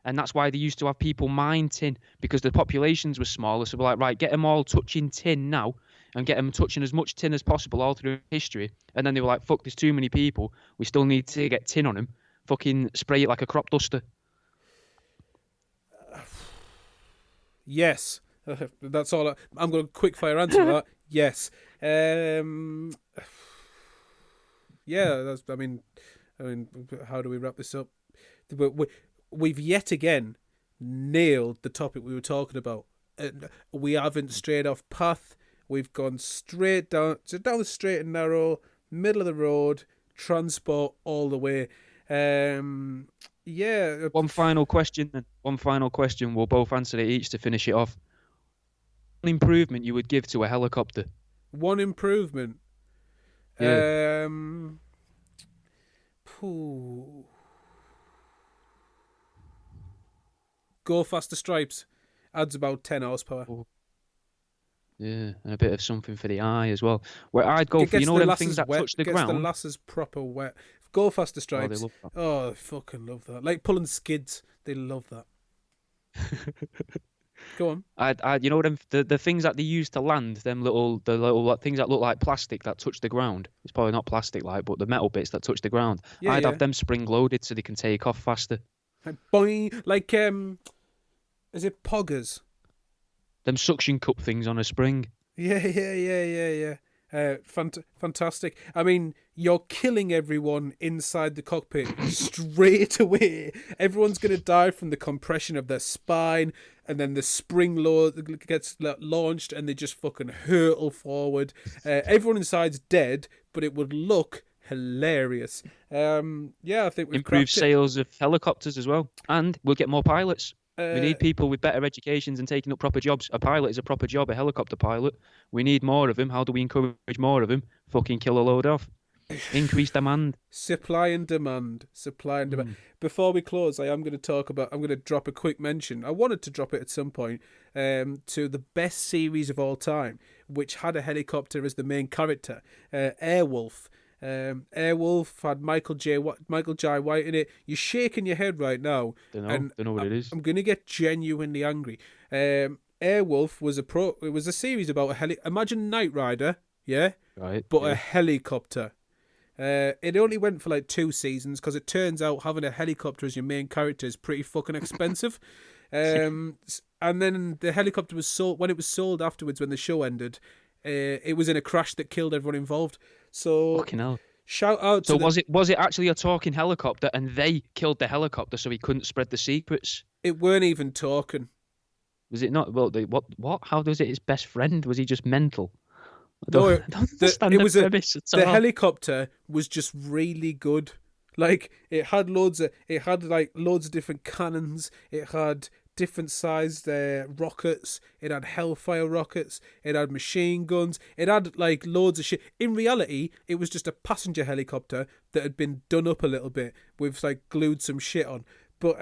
And that's why they used to have people mine tin, because the populations were smaller. So we're like, right, get them all touching tin now and get them touching as much tin as possible all through history. And then they were like, fuck, there's too many people. We still need to get tin on them. Fucking spray it like a crop duster. Yes. That's all. I'm going to quick fire answer that. Yes. Yeah. That's. I mean, how do we wrap this up? We've yet again nailed the topic we were talking about. We haven't strayed off path. We've gone straight down the straight and narrow, middle of the road, transport all the way. Yeah. One final question. We'll both answer it each to finish it off. One improvement you would give to a helicopter? One improvement? Yeah. Go faster stripes. Adds about 10 horsepower. Oh. Yeah, and a bit of something for the eye as well. Where I'd go for, them things that touch the ground. Gets the lasses proper wet. Go faster stripes. They love that. Oh, they fucking love that. Like pulling skids. They love that. Go on. The things that they use to land, the little things that look like plastic that touch the ground. It's probably not plastic but the metal bits that touch the ground. Yeah, I'd have them spring loaded so they can take off faster. Boing, like is it poggers? Them suction cup things on a spring. Yeah. Fantastic. I mean, you're killing everyone inside the cockpit straight away. Everyone's going to die from the compression of their spine, and then the spring load gets launched, and they just fucking hurtle forward. Everyone inside's dead, but it would look hilarious. I think we've improved sales of helicopters as well, and we'll get more pilots. We need people with better educations and taking up proper jobs. A pilot is a proper job, a helicopter pilot. We need more of them. How do we encourage more of them? Fucking kill a load off. Increase demand. Supply and demand. Before we close, I'm going to drop a quick mention. I wanted to drop it at some point to the best series of all time, which had a helicopter as the main character, Airwolf. Airwolf had Michael J. White in it. You're shaking your head right now. Don't know what it is. I'm going to get genuinely angry. Airwolf was it was a series about imagine Knight Rider, yeah? Right. But a helicopter. It only went for like 2 seasons because it turns out having a helicopter as your main character is pretty fucking expensive. And then the helicopter was sold when it was sold afterwards when the show ended. It was in a crash that killed everyone involved. So fucking hell. Shout out to was it actually a talking helicopter and they killed the helicopter so he couldn't spread the secrets? It weren't even talking. Was it not? Well, what? How does it his best friend? Was he just mental? The helicopter was just really good. Like it had loads of different cannons. It had different sized rockets. It had Hellfire rockets. It had machine guns. It had like loads of shit. In reality, it was just a passenger helicopter that had been done up a little bit with like glued some shit on. But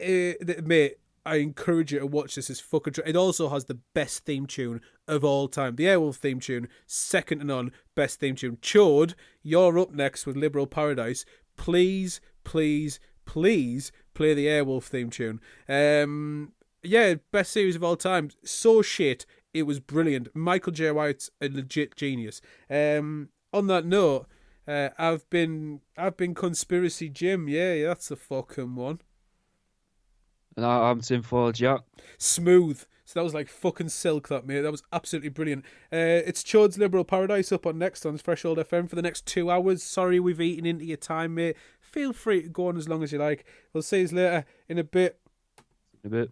mate, I encourage you to watch this. It's fucking. It also has the best theme tune of all time. The Airwolf theme tune, second to none, best theme tune. Chode, you're up next with Liberal Paradise. Please, please, please play the Airwolf theme tune. Yeah, best series of all time. So shit, it was brilliant. Michael J. White's a legit genius. On that note, I've been Conspiracy Jim. Yeah, that's the fucking one. And I'm Tinfoil Jack. Smooth. So that was like fucking silk, that, mate. That was absolutely brilliant. It's Chode's Liberal Paradise up on next on Threshold FM for the next 2 hours. Sorry we've eaten into your time, mate. Feel free to go on as long as you like. We'll see you later in a bit. In a bit.